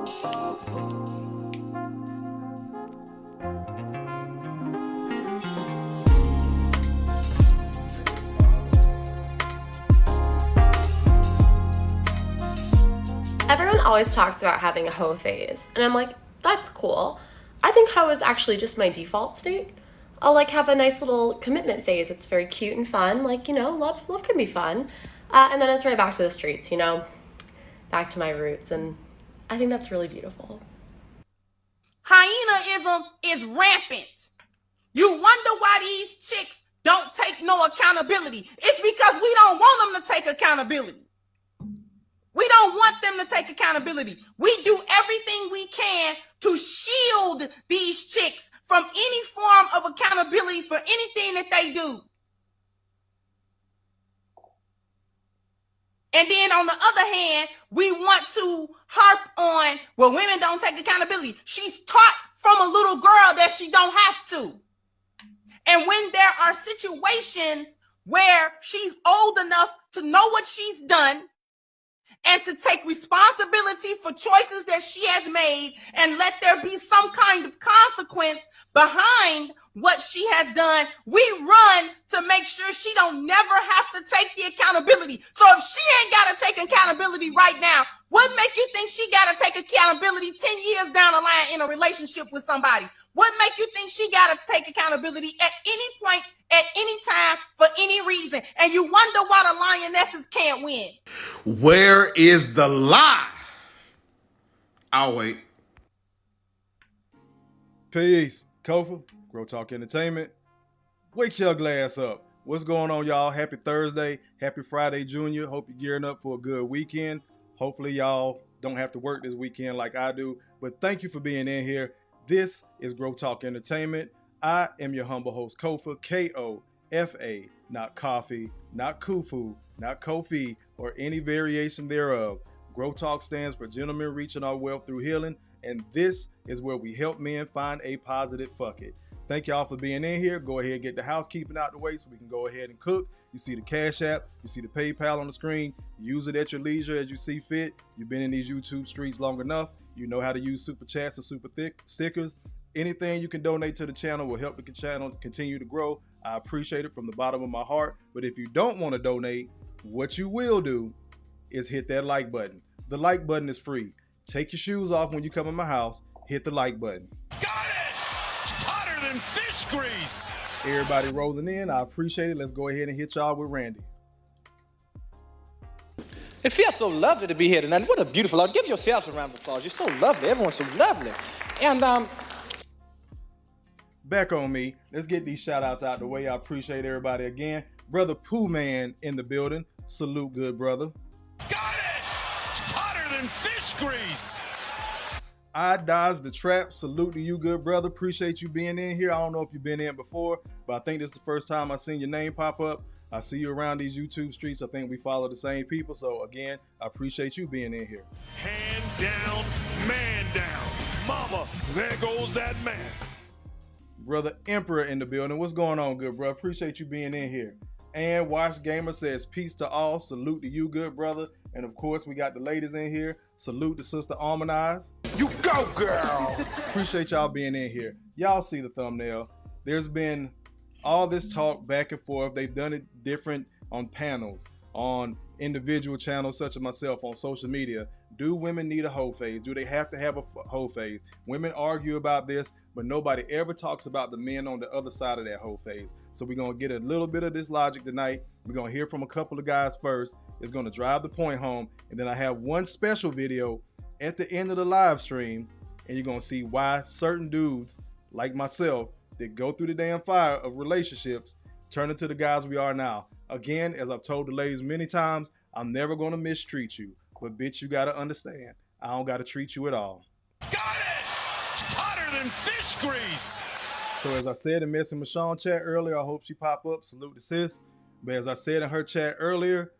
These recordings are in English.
Everyone always talks about having a hoe phase, and I'm like, that's cool. I think hoe is actually just my default state. I'll like have a nice little commitment phase. It's very cute and fun. Like, love can be fun. And then it's right back to the streets, back to my roots. And I think that's really beautiful. Hyenaism is rampant. You wonder why these chicks don't take no accountability. It's because we don't want them to take accountability. We don't want them to take accountability. We do everything we can to shield these chicks from any form of accountability for anything that they do. And then on the other hand, we want to harp on, well, women don't take accountability. She's taught from a little girl that she don't have to. And when there are situations where she's old enough to know what she's done and to take responsibility for choices that she has made and let there be some kind of consequence behind what she has done, we run to make sure she don't never have to take the accountability. So if she ain't got to take accountability right now, what make you think she got to take accountability 10 years down the line in a relationship with somebody? What make you think she got to take accountability at any point, at any time, for any reason? And you wonder why the lionesses can't win. Where is the lie? I'll wait. Peace. Kofa, G.R.O.W.T.H Entertainment. Wake your glass up. What's going on, y'all? Happy Thursday. Happy Friday, Junior. Hope you're gearing up for a good weekend. Hopefully, y'all don't have to work this weekend like I do. But thank you for being in here. This is G.R.O.W.T.H Entertainment. I am your humble host, Kofa, K-O-F-A, not coffee, not kufu, not Kofi, or any variation thereof. G.R.O.W.T.H stands for Gentlemen Reaching Our Wealth Through Healing, and this is where we help men find a positive fuck it. Thank y'all for being in here. Go ahead and get the housekeeping out the way so we can go ahead and cook. You see the Cash App, you see the PayPal on the screen. Use it at your leisure as you see fit. You've been in these YouTube streets long enough. You know how to use super chats and super thick stickers. Anything you can donate to the channel will help the channel continue to grow. I appreciate it from the bottom of my heart. But if you don't want to donate, what you will do is hit that like button. The like button is free. Take your shoes off when you come in my house. Hit the like button. Got it! Hotter than fish grease! Everybody rolling in. I appreciate it. Let's go ahead and hit y'all with Randy. It feels so lovely to be here tonight. What a beautiful art. Give yourselves a round of applause. You're so lovely. Everyone's so lovely. And back on me. Let's get these shout outs out the way. I appreciate everybody again. Brother Pooh Man in the building. Salute, good brother. Got it! Hotter than fish grease! I dodged the trap. Salute to you, good brother. Appreciate you being in here. I don't know if you've been in before, but I think this is the first time I've seen your name pop up. I see you around these YouTube streets. I think we follow the same people. So again, I appreciate you being in here. Hand down, man down. Mama, there goes that man. Brother Emperor in the building. What's going on, good brother? Appreciate you being in here. And Watch Gamer says, peace to all. Salute to you, good brother. And of course, we got the ladies in here. Salute to Sister Almond. You go, girl! Appreciate y'all being in here. Y'all see the thumbnail. There's been all this talk back and forth. They've done it different on panels, on individual channels such as myself, on social media. Do women need a hoe phase? Do they have to have a hoe phase? Women argue about this, but nobody ever talks about the men on the other side of that hoe phase. So we're going to get a little bit of this logic tonight. We're going to hear from a couple of guys first. It's going to drive the point home. And then I have one special video at the end of the live stream, and you're going to see why certain dudes like myself that go through the damn fire of relationships turn into the guys we are now. Again, as I've told the ladies many times, I'm never going to mistreat you. But bitch, you got to understand, I don't got to treat you at all. Got it! Hotter than fish grease! So as I said in Messing Michonne chat earlier, I hope she pop up. Salute to sis. But as I said in her chat earlier,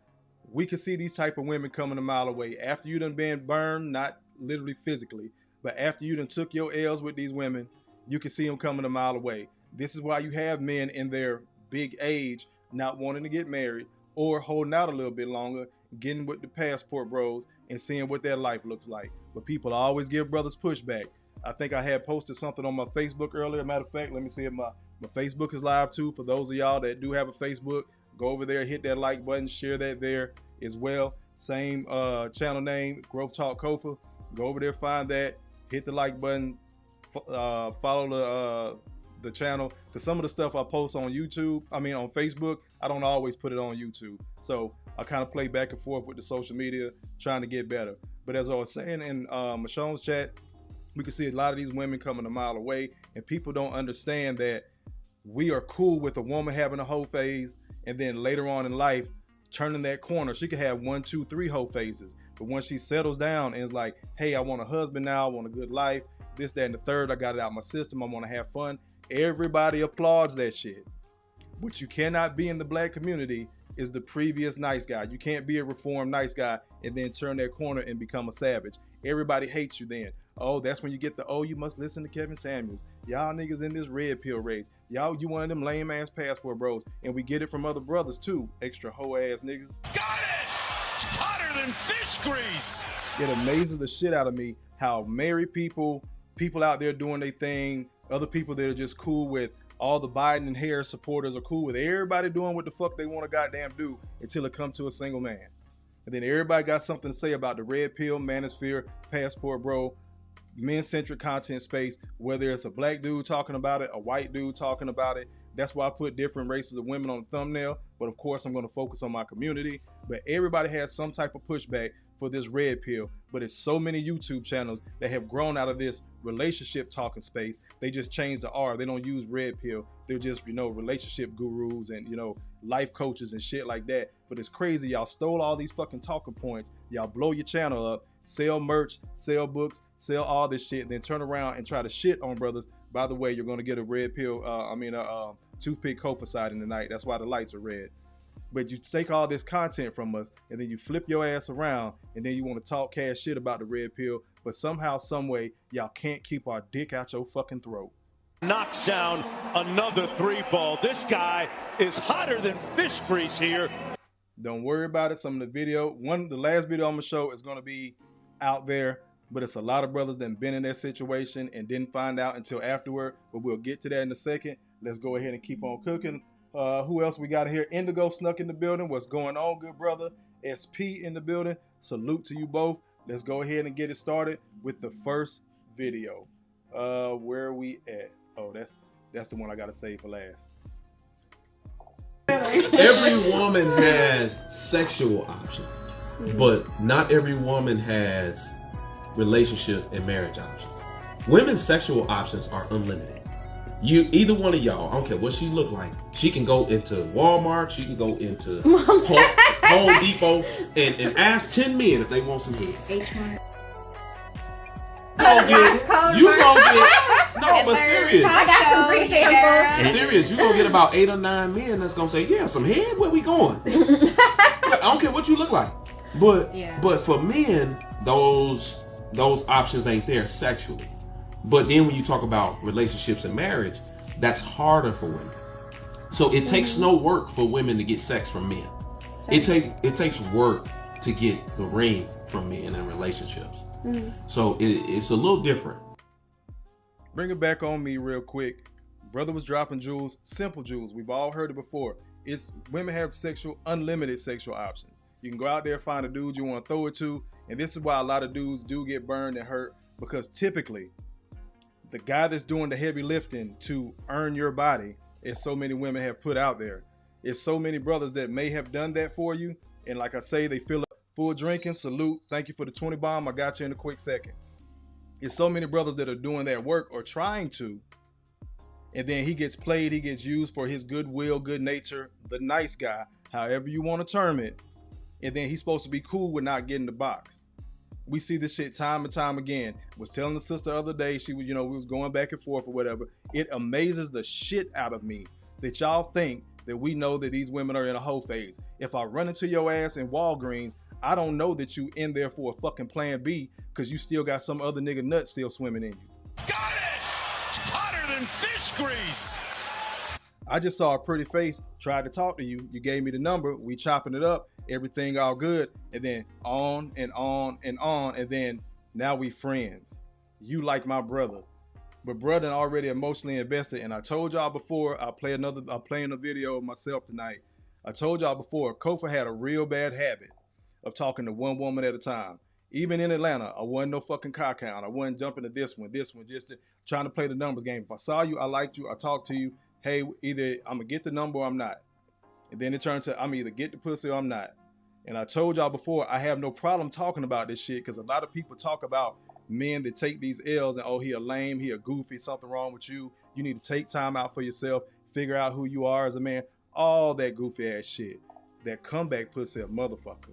we can see these type of women coming a mile away. After you done been burned, not literally physically, but after you done took your L's with these women, you can see them coming a mile away. This is why you have men in their big age not wanting to get married or holding out a little bit longer, getting with the passport bros and seeing what their life looks like. But people always give brothers pushback. I think I had posted something on my Facebook earlier. Matter of fact, let me see if my Facebook is live too. For those of y'all that do have a Facebook, go over there, hit that like button, share that there as well. Same channel name, G.R.O.W.T.H Kofa. Go over there, find that, hit the like button, follow the channel, because some of the stuff I post on on Facebook, I don't always put it on YouTube. So I kind of play back and forth with the social media, trying to get better. But as I was saying in Michonne's chat, we can see a lot of these women coming a mile away, and people don't understand that we are cool with a woman having a hoe phase, and then later on in life, turning that corner. She could have 1, 2, 3 hoe phases, but once she settles down and is like, hey, I want a husband now, I want a good life, this, that, and the third, I got it out of my system, I want to have fun. Everybody applauds that shit. What you cannot be in the black community is the previous nice guy. You can't be a reformed nice guy and then turn that corner and become a savage. Everybody hates you then. Oh, that's when you get the, oh, you must listen to Kevin Samuels. Y'all niggas in this red pill race. Y'all, you one of them lame ass passport bros. And we get it from other brothers too. Extra hoe ass niggas. Got it! Hotter than fish grease! It amazes the shit out of me how married people out there doing their thing, other people that are just cool with all the Biden and Harris supporters are cool with everybody doing what the fuck they want to goddamn do until it comes to a single man. And then everybody got something to say about the red pill, manosphere, passport bro, men-centric content space, whether it's a black dude talking about it, a white dude talking about it. That's why I put different races of women on the thumbnail. But of course, I'm going to focus on my community. But everybody has some type of pushback for this red pill. But it's so many YouTube channels that have grown out of this relationship talking space. They just changed the R. They don't use red pill. They're just, relationship gurus and, life coaches and shit like that. But it's crazy. Y'all stole all these fucking talking points. Y'all blow your channel up, sell merch, sell books, sell all this shit, then turn around and try to shit on brothers. By the way, you're going to get a red pill, toothpick Kofa sighting tonight. That's why the lights are red. But you take all this content from us and then you flip your ass around and then you want to talk cash shit about the red pill. But somehow, some way, y'all can't keep our dick out your fucking throat. Knocks down another 3-ball. This guy is hotter than fish grease here. Don't worry about it. Some of the last video on the show is going to be out there, but it's a lot of brothers that have been in that situation and didn't find out until afterward. But we'll get to that in a second. Let's go ahead and keep on cooking. Who else we got here? Indigo snuck in the building. What's going on, good brother? SP in the building. Salute to you both. Let's go ahead and get it started with the first video. Where are we at? Oh, that's the one I gotta save for last. Every woman has sexual options, but not every woman has relationship and marriage options. Women's sexual options are unlimited. Either one of y'all, I don't care what she look like, she can go into Walmart, she can go into Home Depot and ask 10 men if they want some head. H-Mart. You gonna get no, but serious. I got some free samples. Serious, you gonna get about 8 or 9 men that's gonna say, yeah, some head, where we going? I don't care what you look like. But for men, those options ain't there sexually. But then when you talk about relationships and marriage, that's harder for women. So it takes no work for women to get sex from men. It takes work to get the ring from men in relationships. So it's a little different. Bring it back on me real quick. Brother was dropping jewels, simple jewels. We've all heard it before. It's women have unlimited sexual options. You can go out there, find a dude you want to throw it to. And this is why a lot of dudes do get burned and hurt, because typically the guy that's doing the heavy lifting to earn your body, as so many women have put out there, it's so many brothers that may have done that for you. And like I say, they fill up full drinking. Salute. Thank you for the 20 bomb. I got you in a quick second. It's so many brothers that are doing that work or trying to. And then he gets played. He gets used for his goodwill, good nature, the nice guy, however you want to term it. And then he's supposed to be cool with not getting the box. We see this shit time and time again. Was telling the sister the other day, she was, we was going back and forth or whatever. It amazes the shit out of me that y'all think that we know that these women are in a hoe phase. If I run into your ass in Walgreens, I don't know that you in there for a fucking plan B, because you still got some other nigga nut still swimming in you. Got it! Hotter than fish grease! I just saw a pretty face, tried to talk to you. You gave me the number. We chopping it up. Everything all good. And then on and on and on. And then now we friends. You like my brother. But brother already emotionally invested. And I told y'all before, I'll play a video of myself tonight. I told y'all before, Kofa had a real bad habit of talking to one woman at a time. Even in Atlanta, I wasn't no fucking cock hound. I wasn't jumping to this one, just trying to play the numbers game. If I saw you, I liked you, I talked to you. Hey, either I'm gonna get the number or I'm not. And then it turned to I'm either get the pussy or I'm not. And I told y'all before, I have no problem talking about this shit because a lot of people talk about men that take these L's and, oh, he a lame, he a goofy, something wrong with you. You need to take time out for yourself, figure out who you are as a man. All that goofy ass shit. That comeback pussy a motherfucker.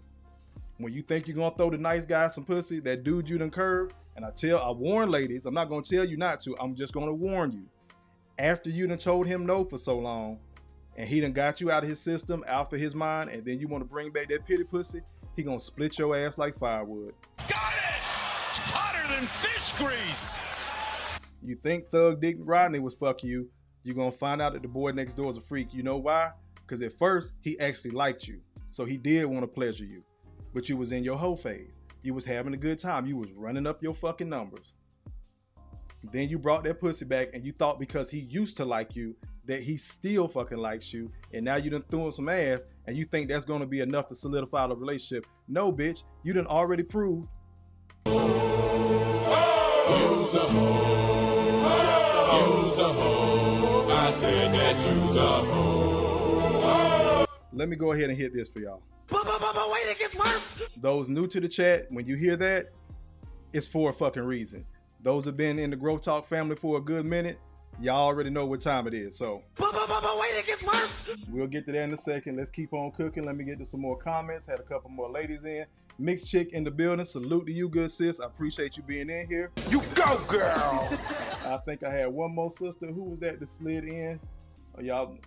When you think you're gonna throw the nice guy some pussy, that dude you done curved, and I warn ladies, I'm not gonna tell you not to, I'm just gonna warn you. After you done told him no for so long, and he done got you out of his system, out of his mind, and then you wanna bring back that pity pussy, he gonna split your ass like firewood. Got it! Hotter than fish grease! You think Thug Dick Rodney was fucking you, you're gonna find out that the boy next door is a freak. You know why? Because at first, he actually liked you. So he did want to pleasure you. But you was in your hoe phase. You was having a good time. You was running up your fucking numbers. Then you brought that pussy back and you thought because he used to like you that he still fucking likes you. And now you done threw him some ass and you think that's gonna be enough to solidify the relationship. No, bitch. You done already proved. Use a hoe. Use a hoe. I said that use a hoe. Let me go ahead and hit this for y'all. But wait, it gets worse. Those new to the chat, when you hear that, it's for a fucking reason. Those have been in the Growth Talk family for a good minute. Y'all already know what time it is, so. But wait, it gets worse. We'll get to that in a second. Let's keep on cooking. Let me get to some more comments. Had a couple more ladies in. Mixed chick in the building. Salute to you, good sis. I appreciate you being in here. You go, girl! I think I had one more sister. Who was that slid in? Y'all,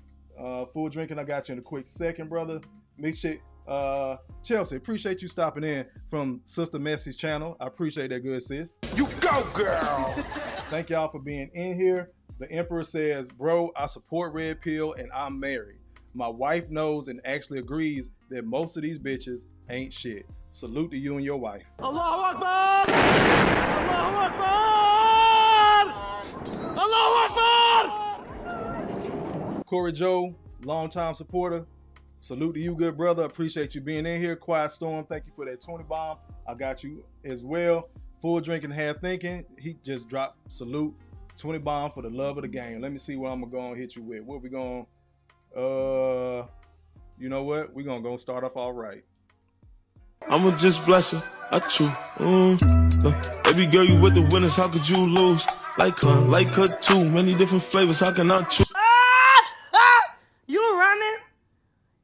full drinking. I got you in a quick second, brother. Mixed chick. Chelsea, appreciate you stopping in from Sister Messy's channel. I appreciate that, good sis. You go, girl! Thank y'all for being in here. The Emperor says, bro, I support Red Pill and I'm married. My wife knows and actually agrees that most of these bitches ain't shit. Salute to you and your wife. Allahu Akbar! Allahu Akbar! Allahu Akbar! Corey Joe, longtime supporter. Salute to you, good brother. Appreciate you being in here. Quiet Storm, thank you for that 20 bomb. I got you as well. Full drinking, half thinking. He just dropped salute. 20 bomb for the love of the game. Let me see what I'm gonna go and hit you with. What we going? You know what? We're gonna go start off all right. I'ma just bless her. I chew. Baby girl, you with the winners. How could you lose? Like her too. Many different flavors. How can I choose?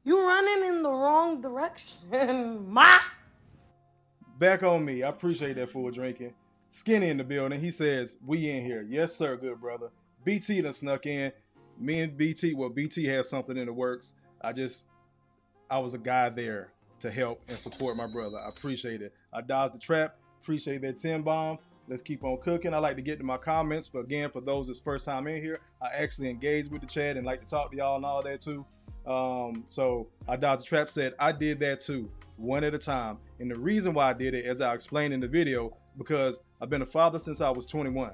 You running in the wrong direction, ma. Back on me. I appreciate that full drinking. Skinny in the building. He says, we in here. Yes, sir, good brother. BT done snuck in. Me and BT, well, BT has something in the works. I was a guy there to help and support my brother. I appreciate it. I dodged the trap. Appreciate that 10 bomb. Let's keep on cooking. I like to get to my comments. But again, for those that's first time in here, I actually engage with the chat and like to talk to y'all and all that too. So I dodged the trap, said I did that too, one at a time. And the reason why I did it, as I explained in the video, because I've been a father since I was 21.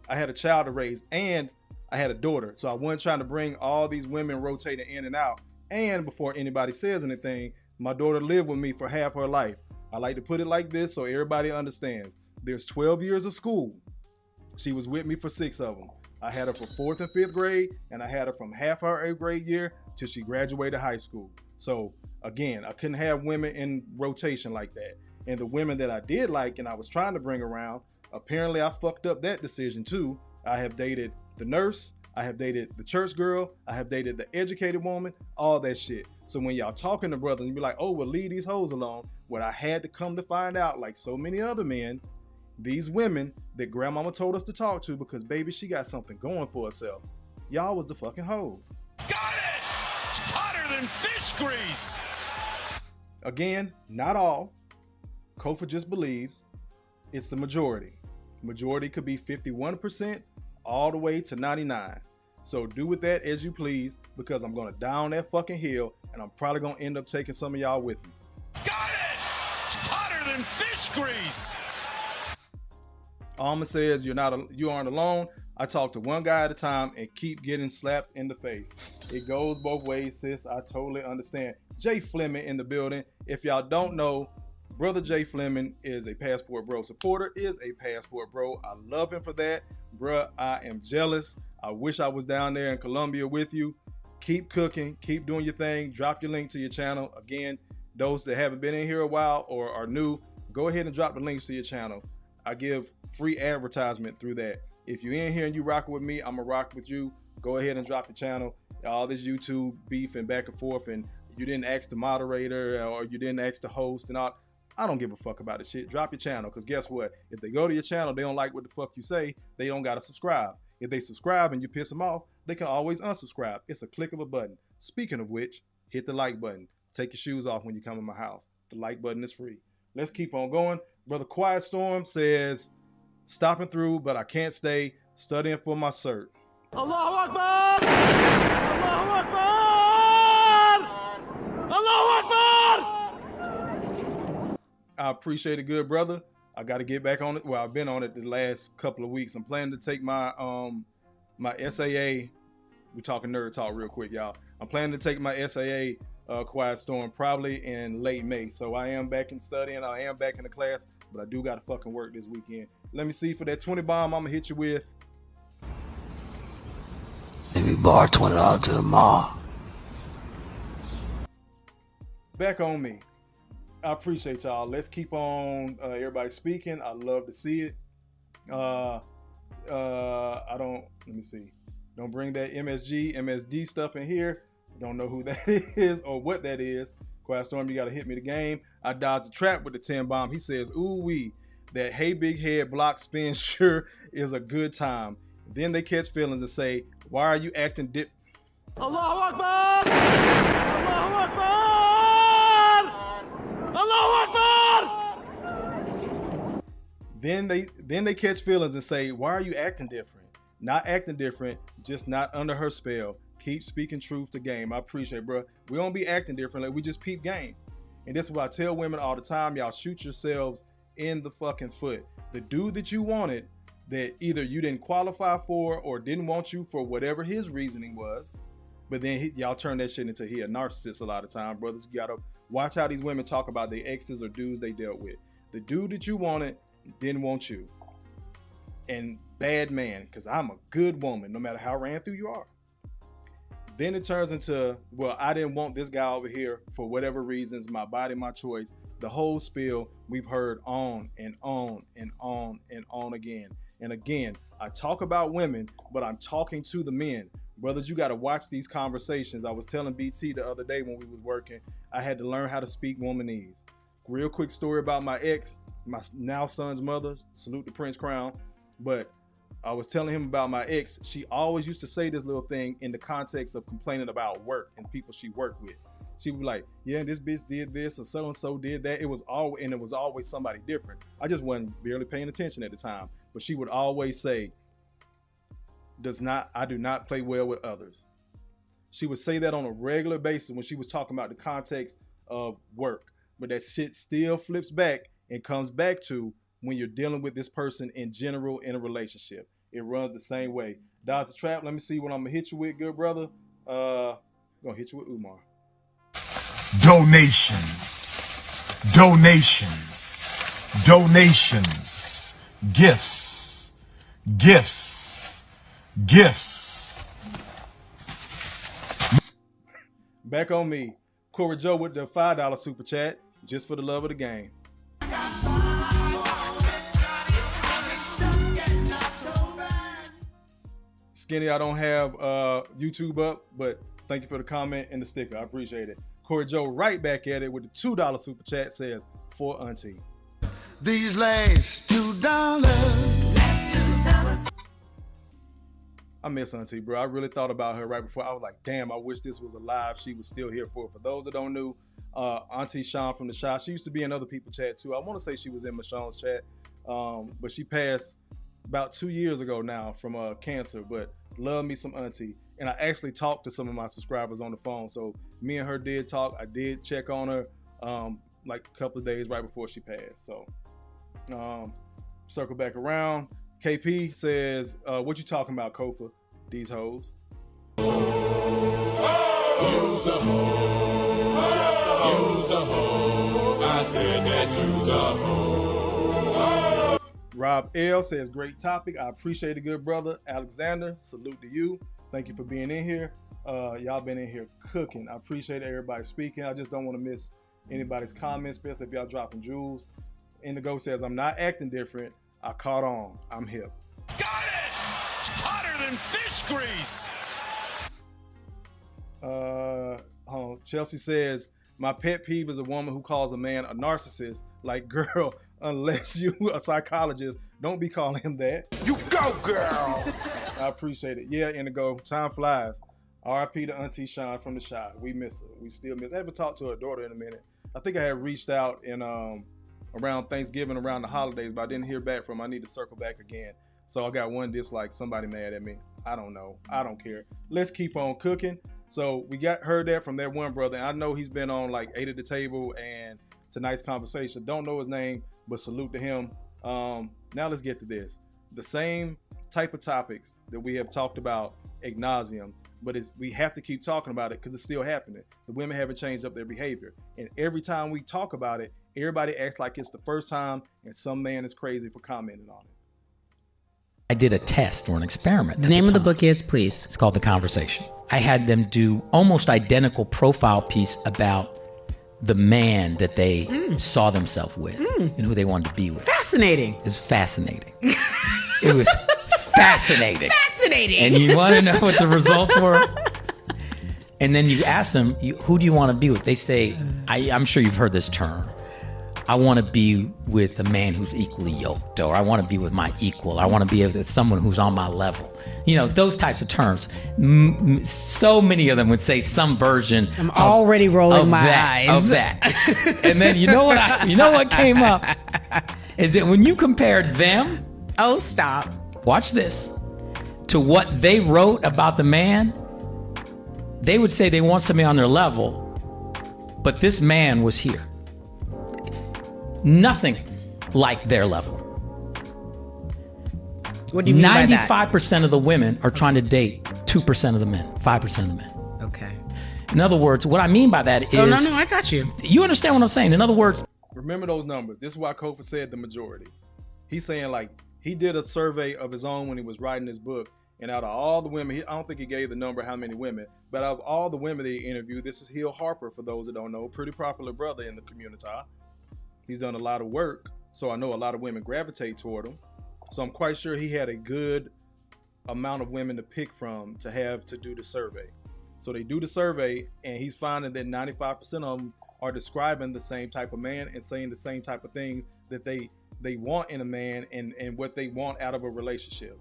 I had a child to raise and I had a daughter. So I wasn't trying to bring all these women rotating in and out. And before anybody says anything, my daughter lived with me for half her life. I like to put it like this so everybody understands. There's 12 years of school. She was with me for 6 of them. I had her for 4th and 5th grade, and I had her from half her 8th grade year till she graduated high school. So again, I couldn't have women in rotation like that. And the women that I did like and I was trying to bring around, apparently I fucked up that decision too. I have dated the nurse, I have dated the church girl, I have dated the educated woman, all that shit. So when y'all talking to brothers and be like, oh, well, leave these hoes alone, what I had to come to find out, like so many other men, these women that grandmama told us to talk to because baby, she got something going for herself. Y'all was the fucking hoes. Got it! Hotter than fish grease! Again, not all. Kofa just believes it's the majority. Majority could be 51% all the way to 99. So do with that as you please, because I'm going to down that fucking hill, and I'm probably going to end up taking some of y'all with me. Got it! Hotter than fish grease! All I'm going to say is you aren't alone. I talk to one guy at a time and keep getting slapped in the face. It goes both ways, sis. I totally understand. Jay Fleming in the building. If y'all don't know, Brother Jay Fleming is a Passport Bro supporter, is a Passport Bro. I love him for that. Bruh, I am jealous. I wish I was down there in Colombia with you. Keep cooking. Keep doing your thing. Drop your link to your channel. Again, those that haven't been in here a while or are new, go ahead and drop the links to your channel. I give free advertisement through that. If you're in here and you rocking with me, I'm going to rock with you. Go ahead and drop the channel. All this YouTube beef and back and forth, and you didn't ask the moderator or you didn't ask the host and all. I don't give a fuck about the shit. Drop your channel, because guess what? If they go to your channel, they don't like what the fuck you say, they don't got to subscribe. If they subscribe and you piss them off, they can always unsubscribe. It's a click of a button. Speaking of which, hit the like button. Take your shoes off when you come in my house. The like button is free. Let's keep on going. Brother Quiet Storm says, stopping through, but I can't stay. Studying for my cert. Allahu Akbar! Allahu Akbar! Allahu Akbar! I appreciate it, good brother. I got to get back on it. Well, I've been on it the last couple of weeks. I'm planning to take my my SAA. We're talking nerd talk real quick, y'all. I'm planning to take my SAA Quiet Storm probably in late May. So I am back in studying. I am back in the class, but I do got to fucking work this weekend. Let me see, for that 20 bomb, I'm gonna hit you with. Let me borrow $20 to the mall. Back on me. I appreciate y'all. Let's keep on everybody speaking. I love to see it. Let me see. Don't bring that MSD stuff in here. Don't know who that is or what that is. Quiet Storm, you got to hit me the game. I dodged a trap with the 10 bomb. He says, ooh wee, that hey big head block spin sure is a good time. Then they catch feelings and say, why are you acting dip? Allahu Akbar! Allahu Akbar! Allahu Akbar! Then they catch feelings and say, why are you acting different? Not acting different, just not under her spell. Keep speaking truth to game. I appreciate it, bro. We don't be acting differently. We just peep game. And this is what I tell women all the time. Y'all shoot yourselves in the fucking foot. The dude that you wanted, that either you didn't qualify for or didn't want you for whatever his reasoning was, but then y'all turn that shit into he a narcissist a lot of time. Brothers, you gotta watch how these women talk about their exes or dudes they dealt with. The dude that you wanted didn't want you. And bad man, because I'm a good woman, no matter how ran through you are. Then it turns into, well, I didn't want this guy over here for whatever reasons, my body, my choice. The whole spiel we've heard on and on and on and on again. And again, I talk about women, but I'm talking to the men. Brothers, you got to watch these conversations. I was telling BT the other day when we was working, I had to learn how to speak womanese. Real quick story about my ex, my now son's mother, salute to Prince Crown. But I was telling him about my ex. She always used to say this little thing in the context of complaining about work and people she worked with. She would be like, yeah, this bitch did this or so-and-so did that. It was always somebody different. I just wasn't barely paying attention at the time. But she would always say, I do not play well with others. She would say that on a regular basis when she was talking about the context of work. But that shit still flips back and comes back to when you're dealing with this person in general in a relationship. It runs the same way. Dodge the trap. Let me see what I'm gonna hit you with, good brother. I'm gonna hit you with Umar. Donations, gifts. Back on me. Corey Joe with the $5 super chat, just for the love of the game. Skinny, I don't have YouTube up, but thank you for the comment and the sticker. I appreciate it. Corey Joe right back at it with the $2 super chat, says, for Auntie. These last $2. I miss Auntie, bro. I really thought about her right before. I was like, damn, I wish this was alive. She was still here for it. For those that don't know, Auntie Sean from the Shy, she used to be in other people's chat too. I want to say she was in Michonne's chat, but she passed about 2 years ago now from cancer, but love me some auntie. And I actually talked to some of my subscribers on the phone. So me and her did talk. I did check on her like a couple of days right before she passed. So circle back around. KP says, what you talking about, Kofa? These hoes. Use a hoe. Use a hoe. I said that use a hoe. Rob L says, great topic. I appreciate it, good brother. Alexander, salute to you. Thank you for being in here. Y'all been in here cooking. I appreciate everybody speaking. I just don't want to miss anybody's comments, especially if y'all dropping jewels. Indigo says, I'm not acting different. I caught on. I'm hip. Got it! Hotter than fish grease. Chelsea says, my pet peeve is a woman who calls a man a narcissist. Like, girl, unless you a psychologist, don't be calling him that. You go, girl. I appreciate it. Yeah, Indigo, time flies. R.I.P. to Auntie Sean from the shop. We miss her. We still miss her. I haven't talked to her daughter in a minute. I think I had reached out in around Thanksgiving, around the holidays, but I didn't hear back from her. I need to circle back again. So I got one dislike, somebody mad at me. I don't know. I don't care. Let's keep on cooking. So we heard that from that one brother. And I know he's been on like 8 at the Table and tonight's conversation. Don't know his name, but salute to him. Now let's get to this. The same type of topics that we have talked about ad nauseum, but we have to keep talking about it because it's still happening. The women haven't changed up their behavior. And every time we talk about it, everybody acts like it's the first time and some man is crazy for commenting on it. I did a test or an experiment. The name of the book is, please? It's called The Conversation. I had them do almost identical profile piece about the man that they saw themselves with and who they wanted to be with. Fascinating. It was fascinating. It was fascinating. Fascinating. And you want to know what the results were? And then you ask them, who do you want to be with? They say, I'm sure you've heard this term. I want to be with a man who's equally yoked, or I want to be with my equal. I want to be with someone who's on my level. You know, those types of terms. So many of them would say some version. I'm already rolling my eyes. Of that. And then you know what came up is that when you compared them. Oh, stop. Watch this. To what they wrote about the man, they would say they want somebody on their level, but this man was here. Nothing like their level. What do you mean by that? 95% of the women are trying to date 2% of the men, 5% of the men. Okay. In other words, what I mean by that is... Oh, no, I got you. You understand what I'm saying? In other words... Remember those numbers. This is why Kofa said the majority. He's saying like, he did a survey of his own when he was writing his book. And out of all the women, I don't think he gave the number how many women, but out of all the women that he interviewed, this is Hill Harper, for those that don't know, pretty popular brother in the community. He's done a lot of work, so I know a lot of women gravitate toward him. So I'm quite sure he had a good amount of women to pick from to have to do the survey. So they do the survey, and he's finding that 95% of them are describing the same type of man and saying the same type of things that they want in a man and what they want out of a relationship.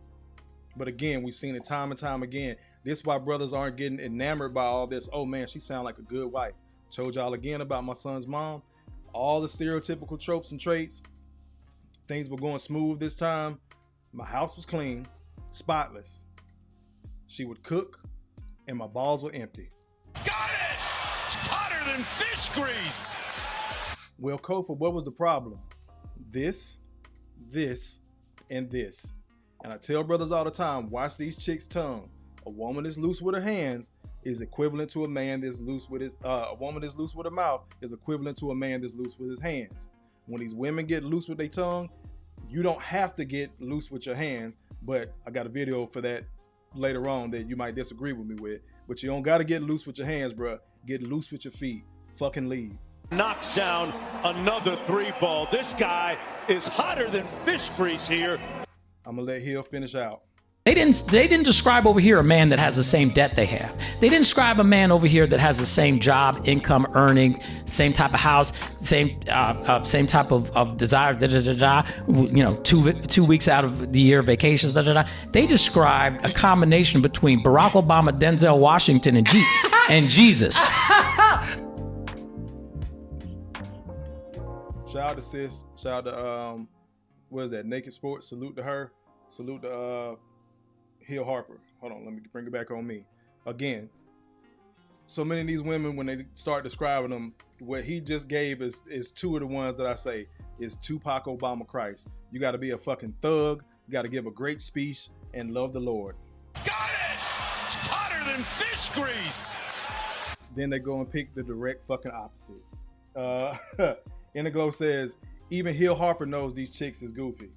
But again, we've seen it time and time again. This is why brothers aren't getting enamored by all this. Oh man, she sounds like a good wife. Told y'all again about my son's mom. All the stereotypical tropes and traits. Things were going smooth this time. My house was clean, spotless. She would cook, and my balls were empty. Got it! Hotter than fish grease. Well, Kofa, what was the problem? This, and this. And I tell brothers all the time, watch these chicks' tongue. A woman that's loose with her hands is equivalent to a man that's loose with his, a woman that's loose with her mouth is equivalent to a man that's loose with his hands. When these women get loose with their tongue, you don't have to get loose with your hands, but I got a video for that later on that you might disagree with me with, but you don't got to get loose with your hands, bro. Get loose with your feet. Fucking leave. Knocks down another 3-ball. This guy is hotter than fish grease here. I'm gonna let Hill finish out. They didn't describe over here a man that has the same debt they have. They didn't describe a man over here that has the same job, income, earnings, same type of house, same type of desire, you know, 2 weeks out of the year, vacations, They described a combination between Barack Obama, Denzel Washington, and Jesus. Shout out to sis. Shout out to what is that? Naked Sports. Salute to her. Salute to Hill Harper. Hold on, let me bring it back on me. Again, so many of these women, when they start describing them, what he just gave is two of the ones that I say is Tupac Obama Christ. You got to be a fucking thug. You got to give a great speech and love the Lord. Got it! Hotter than fish grease! Then they go and pick the direct fucking opposite. Inaglow says, even Hill Harper knows these chicks is goofy.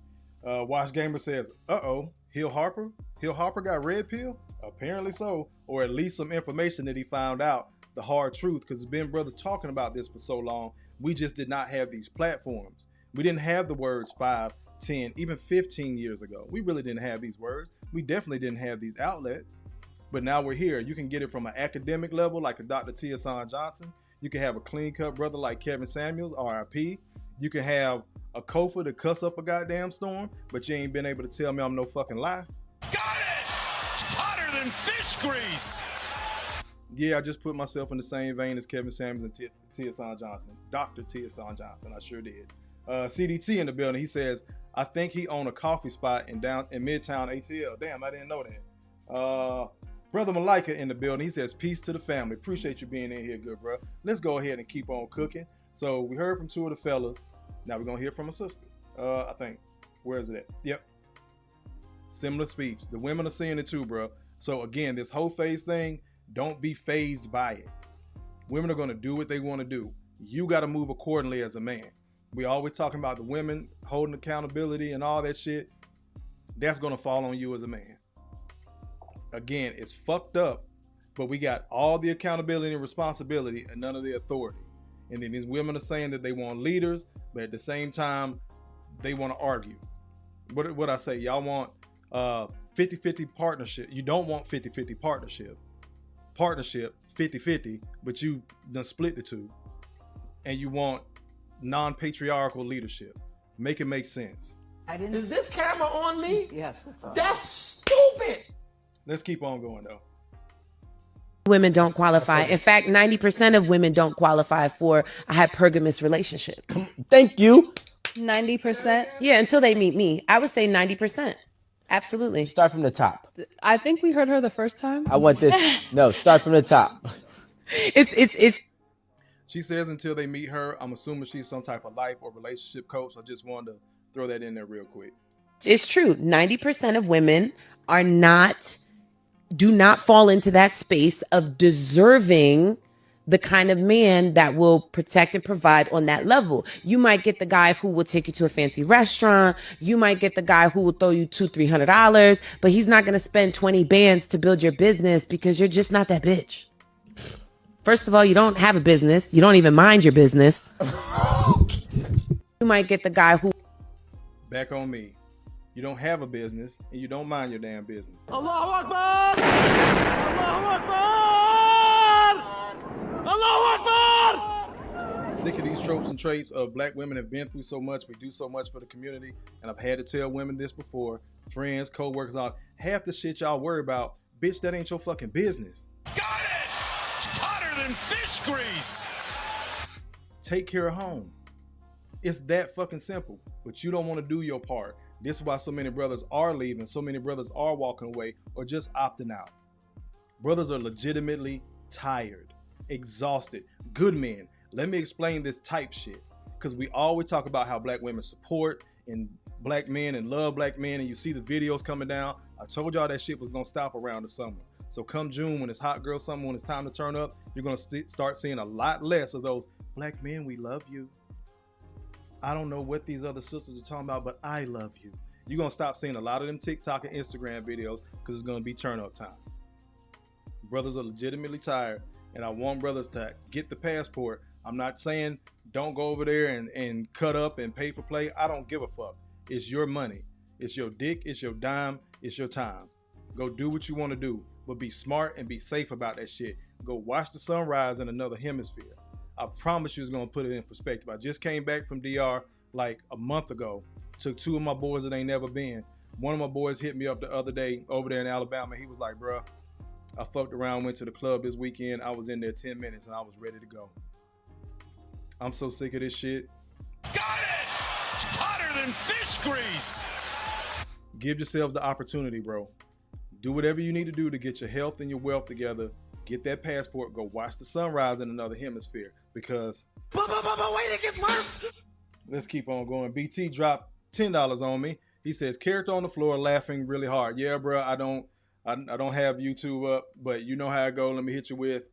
Wash Gamer says, uh-oh, Hill Harper? Hill Harper got red pill? Apparently so. Or at least some information that he found out, the hard truth, because it's been brothers talking about this for so long. We just did not have these platforms. We didn't have the words 5, 10, even 15 years ago. We really didn't have these words. We definitely didn't have these outlets. But now we're here. You can get it from an academic level like a Dr. T.S. Johnson. You can have a clean-cut brother like Kevin Samuels, RIP. You can have a Kofa to cuss up a goddamn storm, but you ain't been able to tell me I'm no fucking lie. Got it! Hotter than fish grease! Yeah, I just put myself in the same vein as Kevin Samuels and T.S. Johnson. Dr. T.S. Johnson, I sure did. CDT in the building, he says, I think he owned a coffee spot in Midtown ATL. Damn, I didn't know that. Brother Malika in the building, he says, peace to the family. Appreciate you being in here, good bro. Let's go ahead and keep on cooking. So we heard from two of the fellas. Now we're gonna hear from a sister. I think. Where is it at? Yep. Similar speech. The women are seeing it too, bro. So again, this whole phase thing, don't be phased by it. Women are gonna do what they want to do. You got to move accordingly as a man. We always talking about the women holding accountability and all that shit. That's gonna fall on you as a man. Again, it's fucked up, but we got all the accountability and responsibility and none of the authority. And then these women are saying that they want leaders, but at the same time, they want to argue. What I say, y'all want 50-50 partnership. You don't want 50-50 partnership. Partnership, 50-50, but you done split the two. And you want non-patriarchal leadership. Make it make sense. Is this camera on me? Yes. That's stupid. Let's keep on going though. Women don't qualify. In fact, 90% of women don't qualify for a hypergamous relationship. Thank you. 90%? Yeah, until they meet me. I would say 90%. Absolutely. Start from the top. I think we heard her the first time. I want this. No, start from the top. It's. She says until they meet her. I'm assuming she's some type of life or relationship coach. I just wanted to throw that in there real quick. It's true. 90% of women do not fall into that space of deserving the kind of man that will protect and provide on that level. You might get the guy who will take you to a fancy restaurant. You might get the guy who will throw you $200-$300, but he's not going to spend 20 bands to build your business because you're just not that bitch. First of all, you don't have a business. You don't even mind your business. You might get the guy who... Back on me. You don't have a business and you don't mind your damn business. Allahu Akbar! Allahu Akbar! Allahu Akbar! Sick of these tropes and traits of black women have been through so much. We do so much for the community. And I've had to tell women this before. Friends, co-workers, all half the shit y'all worry about, bitch, that ain't your fucking business. Got it! Hotter than fish grease! Take care of home. It's that fucking simple. But you don't want to do your part. This is why so many brothers are leaving, so many brothers are walking away or just opting out. Brothers are legitimately tired, exhausted. Good men. Let me explain this type shit. Because we always talk about how black women support and black men and love black men, and you see the videos coming down. I told y'all that shit was going to stop around the summer. So come June, when it's hot girl summer, when it's time to turn up, you're going to start seeing a lot less of those black men, we love you. I don't know what these other sisters are talking about, but I love you. You're going to stop seeing a lot of them TikTok and Instagram videos because it's going to be turn up time. Brothers are legitimately tired, and I want brothers to get the passport. I'm not saying don't go over there and cut up and pay for play. I don't give a fuck. It's your money. It's your dick. It's your dime. It's your time. Go do what you want to do, but be smart and be safe about that shit. Go watch the sunrise in another hemisphere. I promise you it's going to put it in perspective. I just came back from DR like a month ago. Took two of my boys that ain't never been. One of my boys hit me up the other day over there in Alabama. He was like, bruh, I fucked around, went to the club this weekend. I was in there 10 minutes and I was ready to go. I'm so sick of this shit. Got it! Hotter than fish grease! Give yourselves the opportunity, bro. Do whatever you need to do to get your health and your wealth together. Get that passport. Go watch the sunrise in another hemisphere. Because Wait, it gets worse. let's keep on going. BT dropped $10 on me. He says, character on the floor laughing really hard. Yeah, bro, I don't have YouTube up, but you know how I go. Let me hit you with.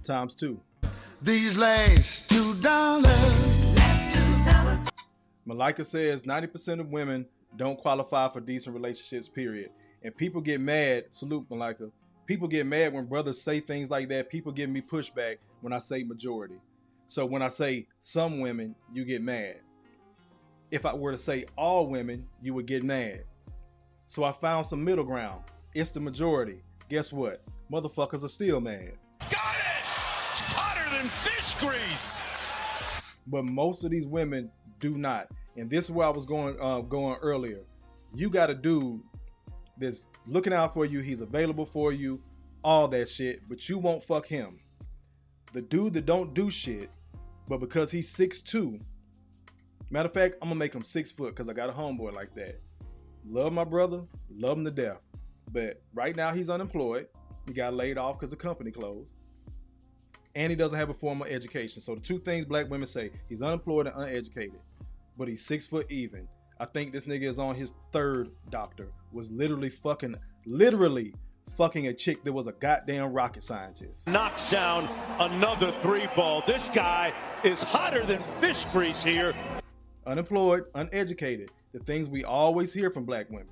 Times 2. These last $2. Malika says 90% of women don't qualify for decent relationships, period. And people get mad. Salute, Malika. People get mad when brothers say things like that. People give me pushback when I say majority. So when I say some women, you get mad. If I were to say all women, you would get mad. So I found some middle ground. It's the majority. Guess what? Motherfuckers are still mad. Got it! Hotter than fish grease! But most of these women do not. And this is where I was going earlier. You got a dude that's looking out for you. He's available for you, all that shit, but you won't fuck him. The dude that don't do shit, but because he's 6'2", matter of fact, I'm gonna make him 6 foot because I got a homeboy like that. Love my brother, love him to death. But right now he's unemployed. He got laid off because the company closed. And he doesn't have a formal education. So the two things black women say, he's unemployed and uneducated, but he's 6 foot even. I think this nigga is on his 3rd doctor, was literally fucking a chick that was a goddamn rocket scientist. Knocks down another 3-ball. This guy is hotter than fish grease here. Unemployed, uneducated, the things we always hear from black women.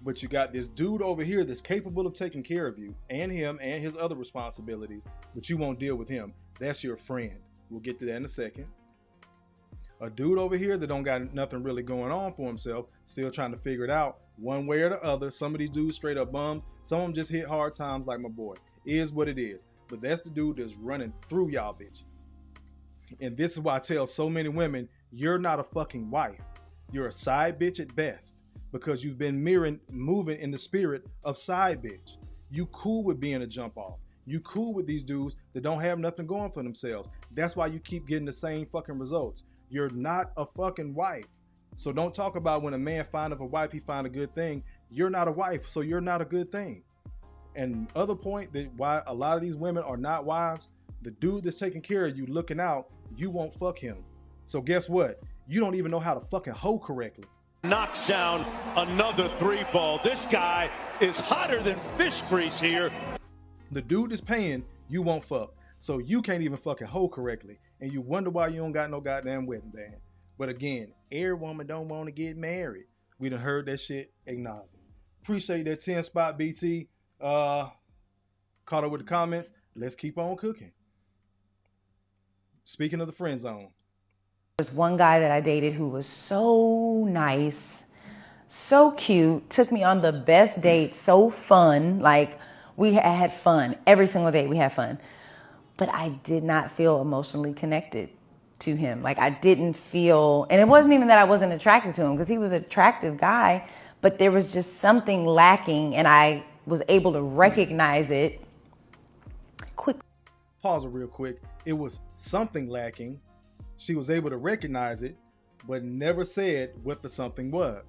But you got this dude over here that's capable of taking care of you and him and his other responsibilities, but you won't deal with him. That's your friend. We'll get to that in a second. A dude over here that don't got nothing really going on for himself, still trying to figure it out one way or the other. Some of these dudes straight up bums. Some of them just hit hard times like my boy. Is what it is. But that's the dude that's running through y'all bitches. And this is why I tell so many women, you're not a fucking wife. You're a side bitch at best. Because you've been moving in the spirit of side bitch. You cool with being a jump off. You cool with these dudes that don't have nothing going for themselves. That's why you keep getting the same fucking results. You're not a fucking wife. So don't talk about when a man findeth a wife, he find a good thing. You're not a wife, so you're not a good thing. And other point that why a lot of these women are not wives, the dude that's taking care of you, looking out, you won't fuck him. So guess what? You don't even know how to fucking hoe correctly. Knocks down another 3-ball. This guy is hotter than fish grease here. The dude that's paying, you won't fuck. So you can't even fucking hoe correctly. And you wonder why you don't got no goddamn wedding band. But again, every woman don't want to get married. We done heard that shit ad nauseam. Appreciate that 10 spot, BT. Caught up with the comments. Let's keep on cooking. Speaking of the friend zone. There's one guy that I dated who was so nice, so cute, took me on the best dates, so fun. Like, we had fun. Every single day we had fun. But I did not feel emotionally connected to him. Like, I didn't feel, and it wasn't even that I wasn't attracted to him, because he was an attractive guy, but there was just something lacking, and I was able to recognize it quickly. Pause it real quick. It was something lacking. She was able to recognize it, but never said what the something was.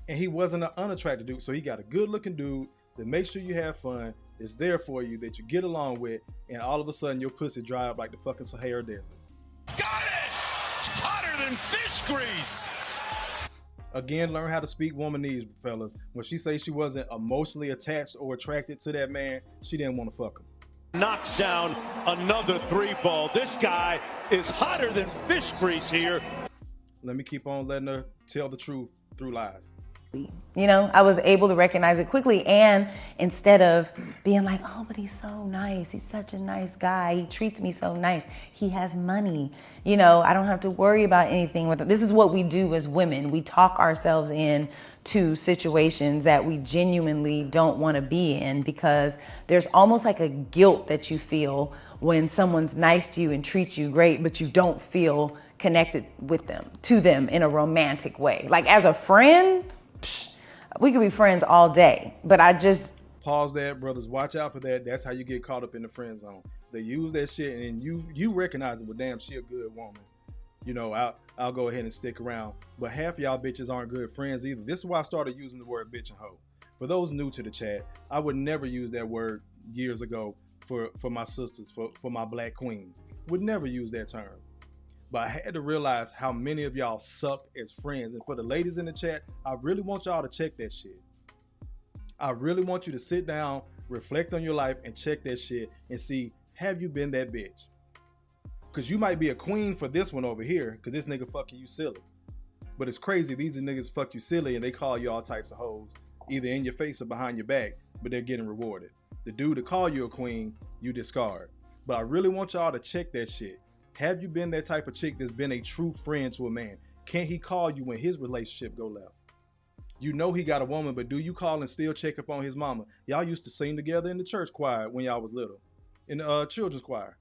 And he wasn't an unattractive dude. So he got a good looking dude that makes sure you have fun, is there for you, that you get along with, and all of a sudden your pussy dry up like the fucking Sahara Desert. Got it! Hotter than fish grease! Again, learn how to speak womanese, fellas. When she says she wasn't emotionally attached or attracted to that man, she didn't want to fuck him. Knocks down another 3-ball. This guy is hotter than fish grease here. Let me keep on letting her tell the truth through lies. You know, I was able to recognize it quickly, and instead of being like, oh, but he's so nice, he's such a nice guy, he treats me so nice, he has money, you know, I don't have to worry about anything with it. This is what we do as women. We talk ourselves in to situations that we genuinely don't want to be in, because there's almost like a guilt that you feel when someone's nice to you and treats you great, but you don't feel connected with them, to them in a romantic way. Like, as a friend, we could be friends all day, but I just... Pause that, brothers. Watch out for that. That's how you get caught up in the friend zone. They use that shit, and you recognize it, but damn, she a good woman. I'll go ahead and stick around. But half of y'all bitches aren't good friends either. This is why I started using the word bitch and hoe. For those new to the chat, I would never use that word years ago for my sisters, for my black queens. Would never use that term. But I had to realize how many of y'all suck as friends. And for the ladies in the chat, I really want y'all to check that shit. I really want you to sit down, reflect on your life, and check that shit and see, have you been that bitch? Because you might be a queen for this one over here, because this nigga fucking you silly. But it's crazy, these are niggas fuck you silly and they call you all types of hoes, either in your face or behind your back, but they're getting rewarded. The dude to call you a queen, you discard. But I really want y'all to check that shit. Have you been that type of chick that's been a true friend to a man? Can he call you when his relationship go left? You know he got a woman, but do you call and still check up on his mama? Y'all used to sing together in the church choir when y'all was little, in the children's choir.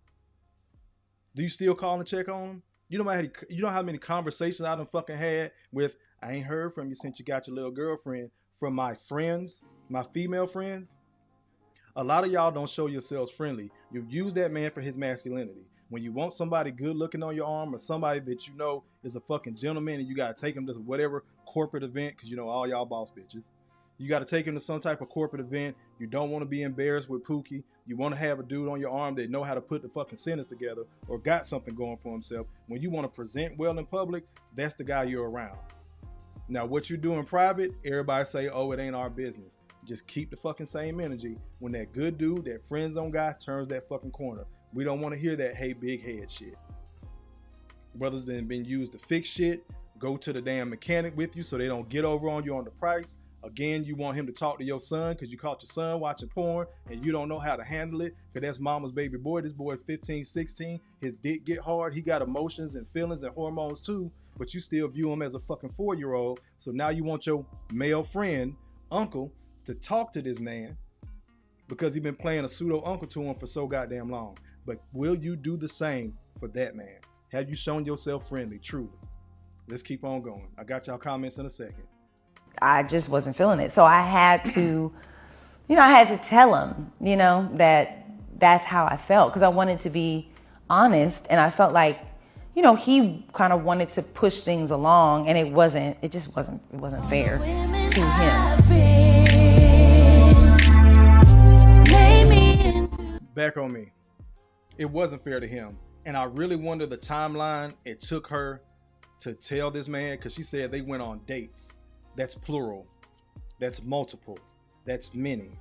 Do you still call and check on him? You know how many conversations I done fucking had with, I ain't heard from you since you got your little girlfriend, from my friends, my female friends. A lot of y'all don't show yourselves friendly. You use that man for his masculinity. When you want somebody good looking on your arm, or somebody that you know is a fucking gentleman, and you gotta take him to whatever corporate event, because you know all y'all boss bitches. You gotta take him to some type of corporate event. You don't want to be embarrassed with Pookie. You want to have a dude on your arm that know how to put the fucking sentence together or got something going for himself. When you want to present well in public, that's the guy you're around. Now, what you do in private, everybody say, oh, it ain't our business. Just keep the fucking same energy when that good dude, that friend zone guy, turns that fucking corner. We don't want to hear that, hey, big head shit. Brothers that have been used to fix shit, go to the damn mechanic with you so they don't get over on you on the price. Again, you want him to talk to your son because you caught your son watching porn and you don't know how to handle it because that's mama's baby boy. This boy is 15, 16. His dick get hard. He got emotions and feelings and hormones too, but you still view him as a fucking 4-year-old. So now you want your male friend, uncle, to talk to this man because he's been playing a pseudo uncle to him for so goddamn long. But will you do the same for that man? Have you shown yourself friendly, truly? Let's keep on going. I got y'all comments in a second. I just wasn't feeling it. So I had to, tell him, that that's how I felt. Because I wanted to be honest. And I felt like, he kind of wanted to push things along. And it just wasn't fair to him. Back on me. It wasn't fair to him. And I really wonder the timeline it took her to tell this man. Because she said they went on dates. That's plural. That's multiple. That's many.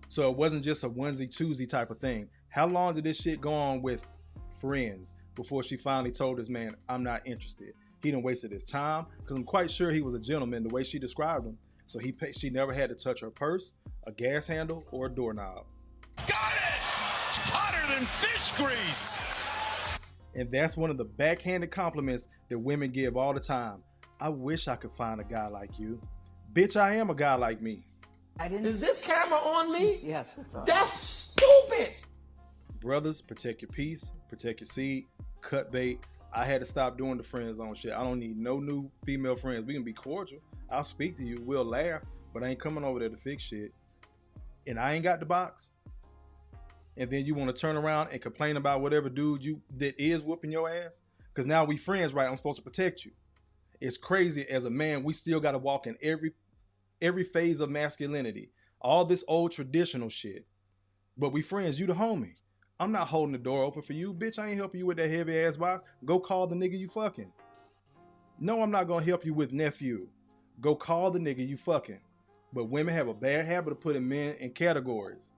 So it wasn't just a onesie-twosie type of thing. How long did this shit go on with friends before she finally told this man, I'm not interested? He done wasted his time because I'm quite sure he was a gentleman the way she described him. So she never had to touch her purse, a gas handle, or a doorknob. Got it! It's hotter than fish grease! And that's one of the backhanded compliments that women give all the time. I wish I could find a guy like you. Bitch, I am a guy like me. Is this camera on me? Yes, it's on. That's stupid. Brothers, protect your peace, protect your seed, cut bait. I had to stop doing the friend zone shit. I don't need no new female friends. We can be cordial. I'll speak to you. We'll laugh, but I ain't coming over there to fix shit. And I ain't got the box. And then you want to turn around and complain about whatever dude that is whooping your ass? Because now we friends, right? I'm supposed to protect you. It's crazy. As a man, we still got to walk in every phase of masculinity. All this old traditional shit. But we friends. You the homie. I'm not holding the door open for you. Bitch, I ain't helping you with that heavy ass box. Go call the nigga you fucking. No, I'm not going to help you with nephew. Go call the nigga you fucking. But women have a bad habit of putting men in categories.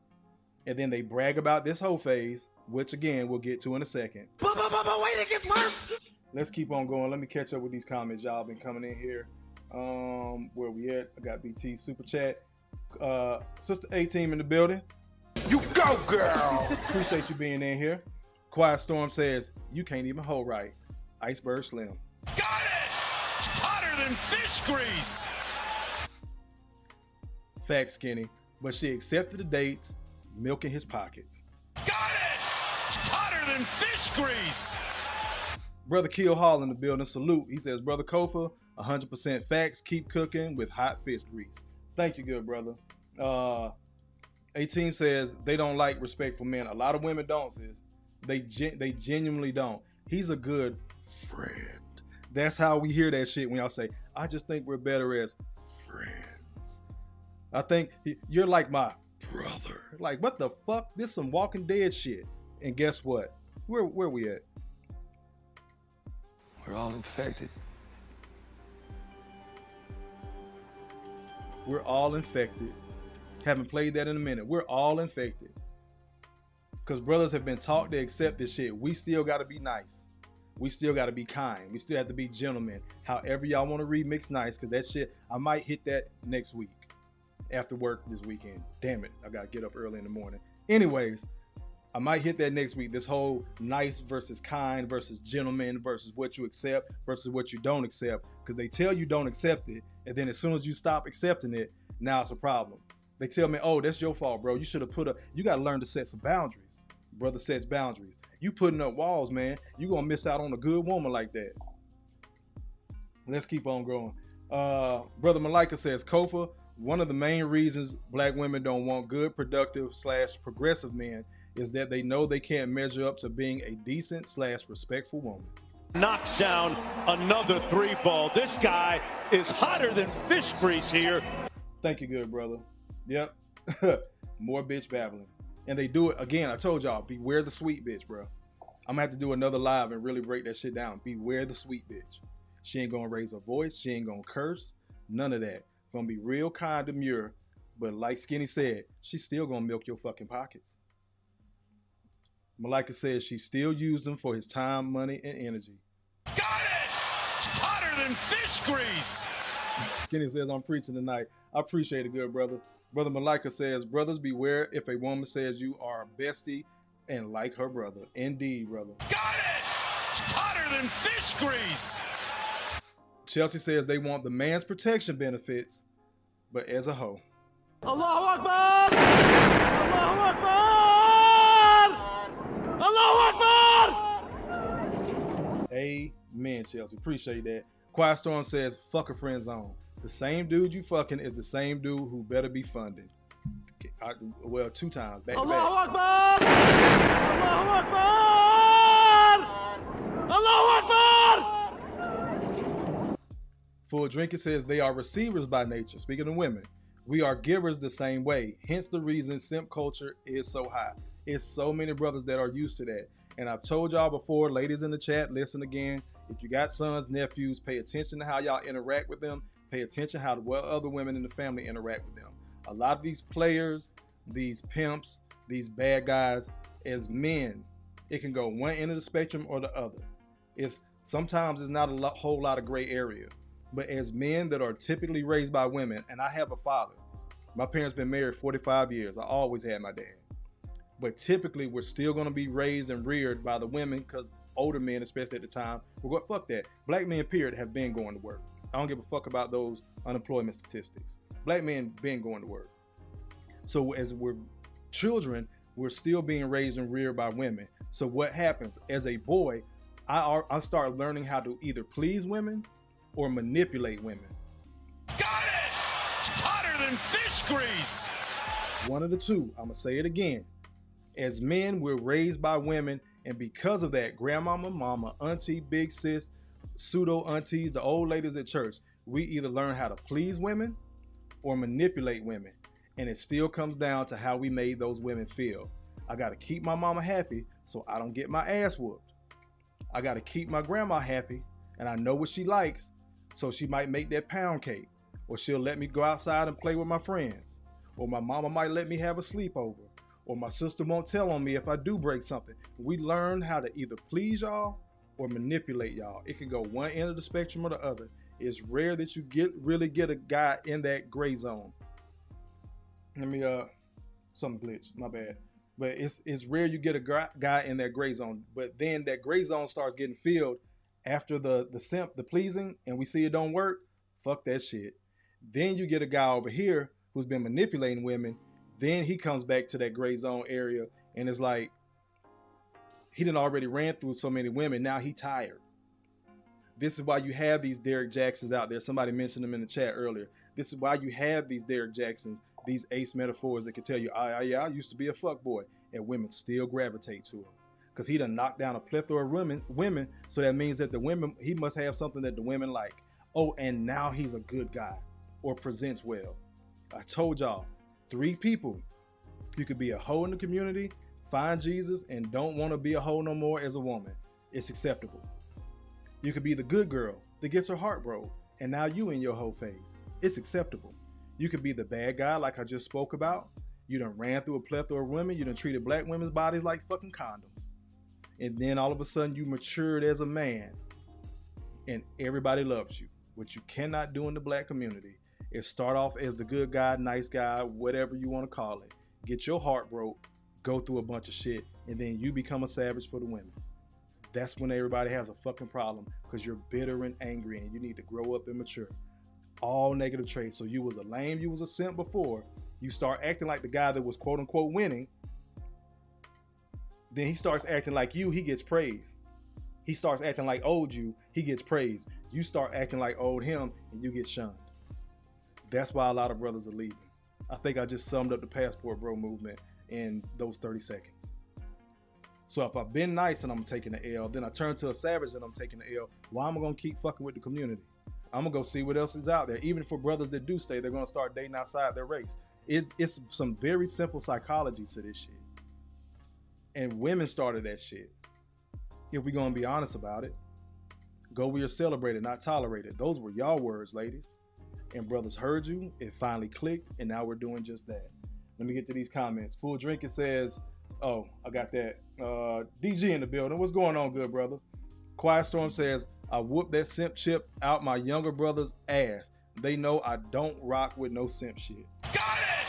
And then they brag about this Hoe-Phase, which again, we'll get to in a second. But wait, it gets worse. Let's keep on going. Let me catch up with these comments y'all been coming in here. Where we at? I got BT Super Chat. Sister A-Team in the building. You go, girl. Appreciate you being in here. Quiet Storm says, you can't even hold right. Iceberg Slim. Got it! It's hotter than fish grease! Fact Skinny. But she accepted the dates, milking his pockets. Got it! It's hotter than fish grease! Brother Kill Hall in the building. Salute. He says, Brother Kofa, 100% facts. Keep cooking with hot fish grease. Thank you, good brother. A-Team says they don't like respectful men. A lot of women don't, sis. They genuinely don't. He's a good friend. That's how we hear that shit when y'all say, I just think we're better as friends. I think you're like my brother. Like, what the fuck? This some Walking Dead shit. And guess what? Where we at? We're all infected. We're all infected. Haven't played that in a minute. We're all infected. Because brothers have been taught to accept this shit. We still got to be nice. We still got to be kind. We still have to be gentlemen. However y'all want to remix nice, because that shit, I might hit that next week after work this weekend. Damn it, I got to get up early in the morning. Anyways, I might hit that next week. This whole nice versus kind versus gentleman versus what you accept versus what you don't accept. Because they tell you don't accept it, and then as soon as you stop accepting it, now it's a problem. They tell me, oh, that's your fault, bro. You should have you got to learn to set some boundaries. Brother sets boundaries. You putting up walls, man. You going to miss out on a good woman like that. Let's keep on going. Brother Malika says, Kofa, one of the main reasons black women don't want good, productive / progressive men is that they know they can't measure up to being a decent / respectful woman. Knocks down another 3-ball. This guy is hotter than fish grease here. Thank you, good brother. Yep. More bitch babbling. And they do it again. I told y'all, beware the sweet bitch, bro. I'm gonna have to do another live and really break that shit down. Beware the sweet bitch. She ain't gonna raise her voice. She ain't gonna curse. None of that. Gonna be real kind, demure. But like Skinny said, she's still gonna milk your fucking pockets. Malika says she still used him for his time, money, and energy. Got it! Hotter than fish grease. Skinny says, I'm preaching tonight. I appreciate it, good brother. Brother Malika says, brothers, beware if a woman says you are a bestie and like her brother. Indeed, brother. Got it! Hotter than fish grease. Chelsea says they want the man's protection benefits, but as a hoe. Allahu Akbar! Allahu Akbar! Allahu Akbar! Amen, Chelsea. Appreciate that. Quiet Storm says, fuck a friend zone. The same dude you fucking is the same dude who better be funded. Well, 2 times. Back to back. Allahu Akbar! Allahu Akbar! Allahu Akbar! Full Drinking says they are receivers by nature. Speaking of women, we are givers the same way. Hence the reason simp culture is so high. It's so many brothers that are used to that. And I've told y'all before, ladies in the chat, listen again. If you got sons, nephews, pay attention to how y'all interact with them. Pay attention how other women in the family interact with them. A lot of these players, these pimps, these bad guys, as men, it can go one end of the spectrum or the other. Sometimes it's not a whole lot of gray area. But as men that are typically raised by women, and I have a father. My parents been married 45 years. I always had my dad. But typically, we're still going to be raised and reared by the women because older men, especially at the time, fuck that. Black men, period, have been going to work. I don't give a fuck about those unemployment statistics. Black men been going to work. So as we're children, we're still being raised and reared by women. So what happens? As a boy, I start learning how to either please women or manipulate women. Got it! Hotter than fish grease. One of the two. I'm going to say it again. As men, we're raised by women, and because of that, grandmama, mama, auntie, big sis, pseudo aunties, the old ladies at church, we either learn how to please women or manipulate women. And it still comes down to how we made those women feel. I got to keep my mama happy so I don't get my ass whooped. I got to keep my grandma happy, and I know what she likes, so she might make that pound cake, or she'll let me go outside and play with my friends, or my mama might let me have a sleepover, or my sister won't tell on me if I do break something. We learn how to either please y'all or manipulate y'all. It can go one end of the spectrum or the other. It's rare that you really get a guy in that gray zone. Let me something glitch, my bad. But it's rare you get a guy in that gray zone. But then that gray zone starts getting filled after the simp, the pleasing, and we see it don't work. Fuck that shit. Then you get a guy over here who's been manipulating women. Then he comes back to that gray zone area and it's like he done already ran through so many women. Now he tired. This is why you have these Derek Jacksons out there. Somebody mentioned them in the chat earlier. This is why you have these Derek Jacksons, these ace metaphors that can tell you, I used to be a fuckboy, and women still gravitate to them. because he done knocked down a plethora of women. So that means that the women, he must have something that the women like. Oh, and now he's a good guy or presents well. I told y'all, 3 people. You could be a hoe in the community, find Jesus, and don't want to be a hoe no more as a woman. It's acceptable. You could be the good girl that gets her heart broke, and now you in your hoe phase. It's acceptable. You could be the bad guy like I just spoke about. You done ran through a plethora of women. You done treated black women's bodies like fucking condoms. And then all of a sudden you matured as a man and everybody loves you. What you cannot do in the black community is start off as the good guy, nice guy, whatever you want to call it. Get your heart broke, go through a bunch of shit, and then you become a savage for the women. That's when everybody has a fucking problem, because you're bitter and angry and you need to grow up and mature. All negative traits. So you was a lame, you was a simp before. You start acting like the guy that was quote unquote winning. Then he starts acting like you, he gets praised. He starts acting like old you, he gets praised. You start acting like old him and you get shunned. That's why a lot of brothers are leaving. I think I just summed up the passport bro movement in those 30 seconds. So if I've been nice and I'm taking the L, then I turn to a savage and I'm taking the L, why am I gonna keep fucking with the community? I'm gonna go see what else is out there. Even for brothers that do stay, they're gonna start dating outside their race. It's some very simple psychology to this shit. And women started that shit. If we're gonna be honest about it, go where you're celebrated, not tolerated. Those were y'all words, ladies. And brothers heard you, it finally clicked, and now we're doing just that. Let me get to these comments. Full Drinking says, oh, I got that. DG in the building. What's going on, good brother? Quiet Storm says, I whooped that simp chip out my younger brother's ass. They know I don't rock with no simp shit. Got it!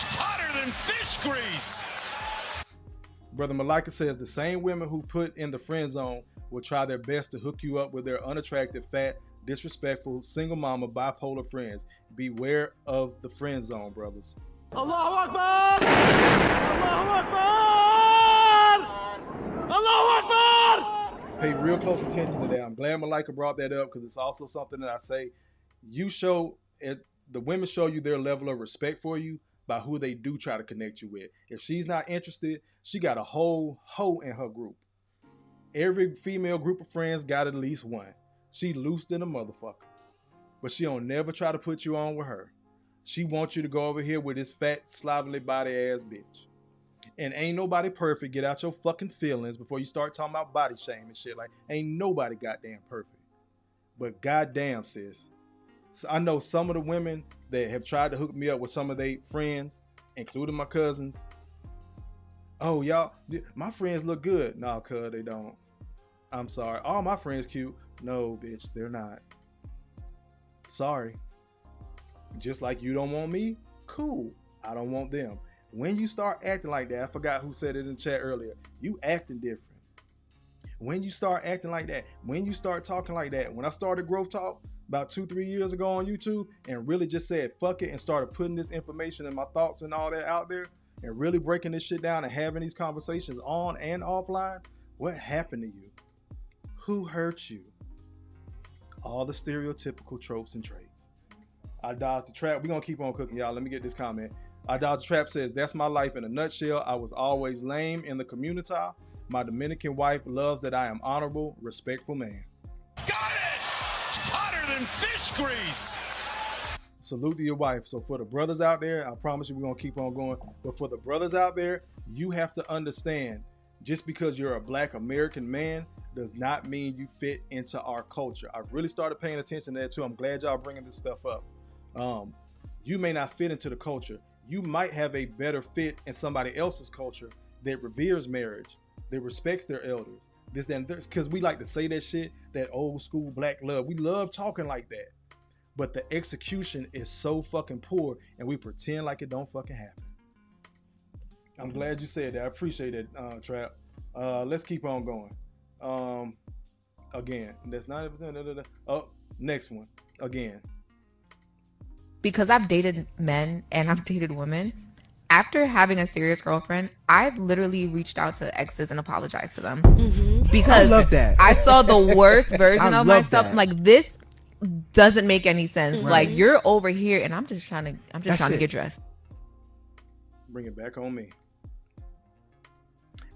Hotter than fish grease! Brother Malika says, the same women who put in the friend zone will try their best to hook you up with their unattractive, fat, disrespectful, single mama, bipolar friends. Beware of the friend zone, brothers. Allahu Akbar! Allahu Akbar! Allahu Akbar! Pay real close attention to that. I'm glad Malika brought that up because it's also something that I say. You show it, the women show you their level of respect for you by who they do try to connect you with. If she's not interested, she got a whole hoe in her group. Every female group of friends got at least one. She loose than a motherfucker. But she don't never try to put you on with her. She wants you to go over here with this fat, slovenly body ass bitch. And ain't nobody perfect. Get out your fucking feelings before you start talking about body shame and shit. Like, ain't nobody goddamn perfect. But goddamn, sis. So I know some of the women that have tried to hook me up with some of their friends, including my cousins. Oh, y'all, my friends look good. Nah, cuz they don't. I'm sorry. All my friends cute. No, bitch, they're not. Sorry. Just like you don't want me, cool. I don't want them. When you start acting like that, I forgot who said it in the chat earlier, you acting different. When you start acting like that, when you start talking like that, when I started Growth Talk about 2-3 years ago on YouTube and really just said fuck it and started putting this information and my thoughts and all that out there and really breaking this shit down and having these conversations on and offline, what happened to you? Who hurt you? All the stereotypical tropes and traits. I dodged the trap. We're going to keep on cooking, y'all. Let me get this comment. I dodged the trap says, that's my life in a nutshell. I was always lame in the community. My Dominican wife loves that I am honorable, respectful man. Got it! Hotter than fish grease! Salute to your wife. So for the brothers out there, I promise you we're going to keep on going. But for the brothers out there, you have to understand, just because you're a black American man does not mean you fit into our culture. I've really started paying attention to that too. I'm glad y'all bringing this stuff up. You may not fit into the culture. You might have a better fit in somebody else's culture that reveres marriage, that respects their elders. This, that, and this, because we like to say that shit, that old school black love. We love talking like that. But the execution is so fucking poor and we pretend like it don't fucking happen. I'm glad you said that. I appreciate it, Trap. Let's keep on going. Again, that's not. Oh, next one. Again. Because I've dated men and I've dated women. After having a serious girlfriend, I've literally reached out to exes and apologized to them. Because I love that. I saw the worst version I of love myself. that. Like, this doesn't make any sense. Right. Like, you're over here and I'm just trying to get dressed. Bring it back on me.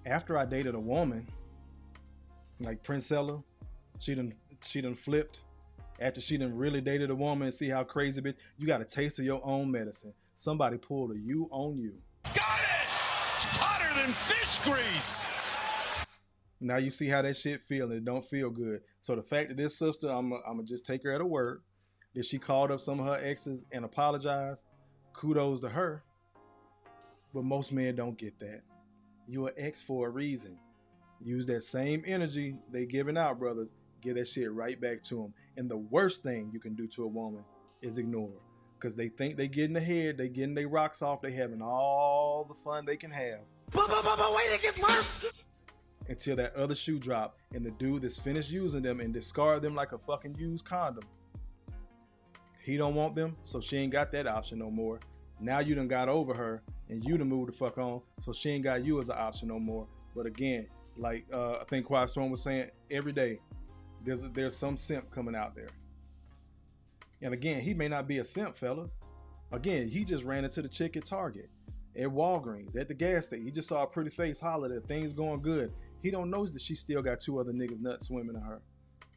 After I dated a woman, like Princella, she done flipped. After she done really dated a woman and see how crazy bitch, you got a taste of your own medicine. Somebody pulled a you on you. Got it! Hotter than fish grease! Now you see how that shit feel, and it don't feel good. So the fact that this sister, I'm gonna just take her at her word, that she called up some of her exes and apologized, kudos to her. But most men don't get that. You an ex for a reason. Use that same energy they giving out, brothers. Give that shit right back to them. And the worst thing you can do to a woman is ignore her. Because they think they getting ahead, they getting their rocks off, they having all the fun they can have. But wait, it gets worse. Until that other shoe drop and the dude that's finished using them and discard them like a fucking used condom. He don't want them, so she ain't got that option no more. Now you done got over her and you done moved the fuck on, so she ain't got you as an option no more. But again, like I think Quiet Storm was saying, every day there's some simp coming out there. And again, he may not be a simp, fellas. Again, he just ran into the chick at Target, at Walgreens, at the gas station. He just saw a pretty face holler that things going good. He don't know that she still got 2 other niggas nuts swimming in her.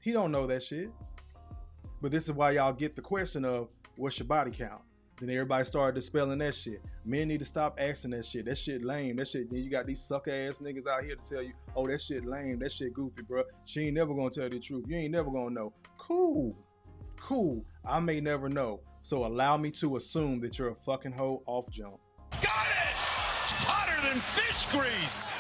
He don't know that shit. But this is why y'all get the question of, what's your body count? Then everybody started dispelling that shit. Men need to stop asking that shit. That shit lame. That shit, then you got these sucker ass niggas out here to tell you, oh, that shit lame. That shit goofy, bro. She ain't never gonna tell the truth. You ain't never gonna know. Cool. I may never know. So allow me to assume that you're a fucking hoe off jump. Got it! Hotter than fish grease!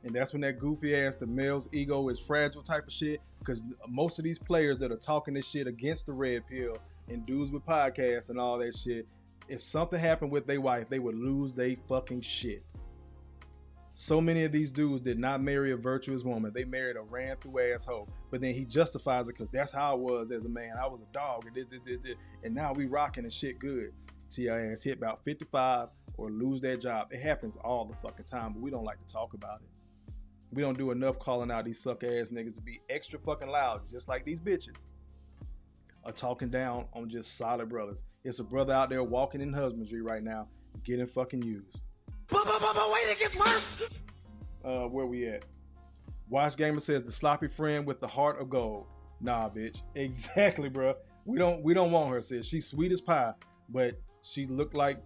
And that's when that goofy ass, the male's ego is fragile type of shit. Because most of these players that are talking this shit against the red pill and dudes with podcasts and all that shit, if something happened with their wife, they would lose their fucking shit. So many of these dudes did not marry a virtuous woman. They married a ran through asshole. But then he justifies it because that's how I was as a man. I was a dog and now we rocking and shit good. Till your ass hit about 55 or lose that job. It happens all the fucking time, but we don't like to talk about it. We don't do enough calling out these suck ass niggas to be extra fucking loud, just like these bitches are talking down on just solid brothers. It's a brother out there walking in husbandry right now, getting fucking used. But wait, it gets worse. Where we at? Watch Gamer says the sloppy friend with the heart of gold. Nah, bitch. Exactly, bro. We don't want her, sis. She's sweet as pie, but she looked like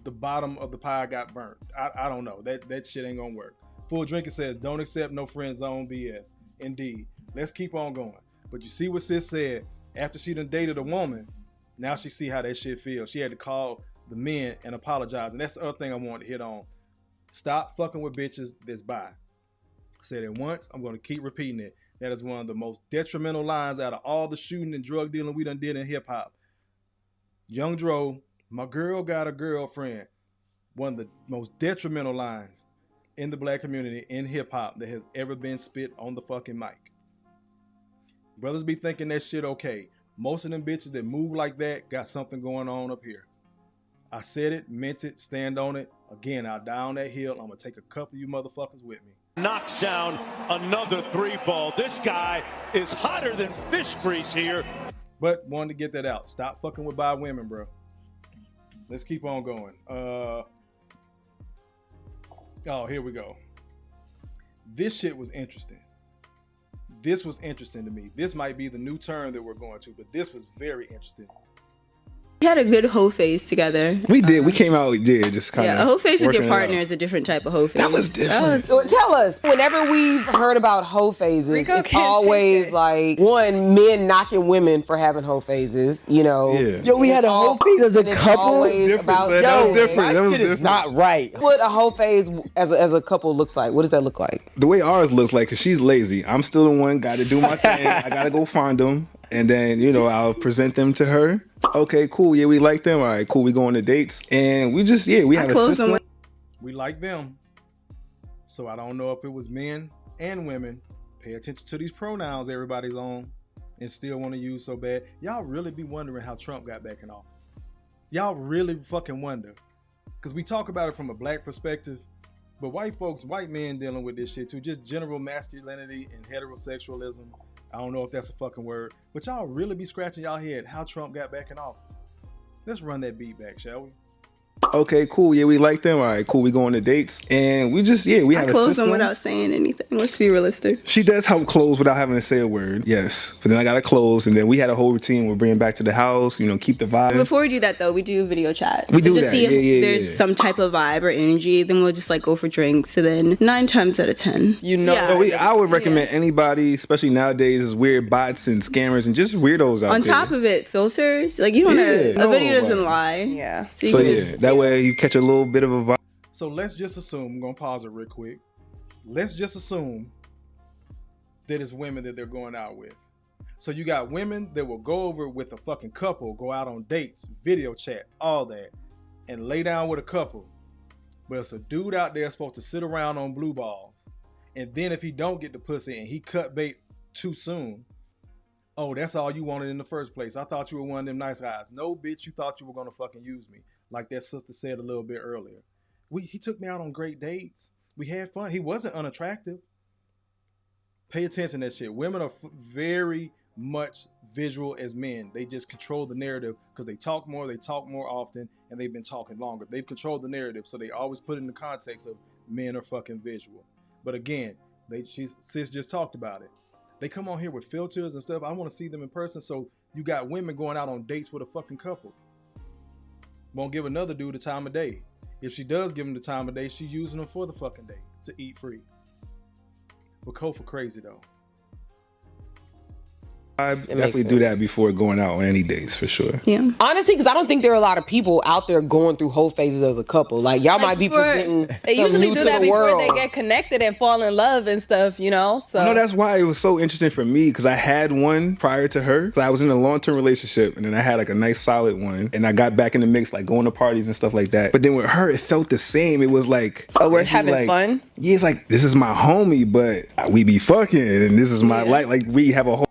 the bottom of the pie got burnt. I don't know. That shit ain't gonna work. Full Drinker says, don't accept no friend zone BS. Indeed. Let's keep on going. But you see what sis said? After she done dated a woman, now she see how that shit feels. She had to call the men and apologize. And that's the other thing I wanted to hit on. Stop fucking with bitches that's bi. Said it once, I'm going to keep repeating it. That is one of the most detrimental lines out of all the shooting and drug dealing we done did in hip hop. Young Dro, my girl got a girlfriend. One of the most detrimental lines in the black community in hip hop that has ever been spit on the fucking mic. Brothers be thinking that shit okay. Most of them bitches that move like that got something going on up here. I said it, meant it, stand on it. Again, I'll die on that hill. I'm gonna take a couple of you motherfuckers with me. Knocks down another 3-ball. This guy is hotter than fish grease here. But wanted to get that out. Stop fucking with bi women, bro. Let's keep on going. Oh, here we go. This shit was interesting. This was interesting to me. This might be the new turn that we're going to, but this was very interesting. We had a good Hoe-Phase together. We did. We came out, just kind of. Yeah, a Hoe-Phase with your partner is a different type of Hoe-Phase. That was different. So tell us, whenever we've heard about Hoe-Phases, it's always like, one, men knocking women for having Hoe-Phases, you know. Yeah. Yo, we had a Hoe-Phase as a couple. That was different. That was different. Not right. What a Hoe-Phase as a couple looks like. What does that look like? The way ours looks like, because she's lazy. I'm still the one, got to do my thing. I got to go find them. And then, I'll present them to her. Okay, cool. Yeah, we like them. All right, cool. We go on the dates. And we just, we have a system. We like them. So I don't know if it was men and women. Pay attention to these pronouns everybody's on and still want to use so bad. Y'all really be wondering how Trump got back in office. Y'all really fucking wonder. Because we talk about it from a black perspective. But white men dealing with this shit too. Just general masculinity and heterosexualism. I don't know if that's a fucking word, but y'all really be scratching y'all head how Trump got back in office. Let's run that beat back, shall we? Okay, cool. Yeah, we like them. All right, cool. We go on the dates, and we just we have a close system. them without saying anything. Let's be realistic. She does help close without having to say a word. Yes, but then I gotta close, and then we had a whole routine. We're bringing back to the house. You know, keep the vibe. Before we do that, though, we do video chat. We do just that. see if Yeah. there's some type of vibe or energy. Then we'll just like go for drinks. And then 9 times out of 10, I would recommend anybody, especially nowadays, is weird bots and scammers and just weirdos out on there. top of it, filters. Like you don't a video doesn't lie. Yeah. So that way you catch a little bit of a vibe. So let's just assume, I'm gonna pause it real quick. Let's just assume that it's women that they're going out with. So you got women that will go over with a fucking couple, go out on dates, video chat, all that, and lay down with a couple. But it's a dude out there supposed to sit around on blue balls. And then if he don't get the pussy and he cut bait too soon, oh, that's all you wanted in the first place. I thought you were one of them nice guys. No, bitch, you thought you were gonna fucking use me. Like that sister said a little bit earlier. He took me out on great dates. We had fun. He wasn't unattractive. Pay attention to that shit. Women are very much visual as men. They just control the narrative because they talk more often, and they've been talking longer. They've controlled the narrative, so they always put it in the context of men are fucking visual. But again, sis just talked about it. They come on here with filters and stuff. I want to see them in person. So you got women going out on dates with a fucking couple. Won't give another dude the time of day. If she does give him the time of day, she's using them for the fucking day to eat free. But Kofa crazy though. I definitely do that before going out on any dates for sure. Yeah. Honestly, because I don't think there are a lot of people out there going through whole phases as a couple. Like y'all might be presenting They some usually new do to that the before world. they get connected and fall in love and stuff, you know? So No, that's why it was so interesting for me because I had one prior to her. So I was in a long-term relationship and then I had like a nice solid one and I got back in the mix, like going to parties and stuff like that. But then with her, it felt the same. It was like, we're this is having like- fun? Yeah, it's like, this is my homie, but we be fucking and this is my life. Like we have a whole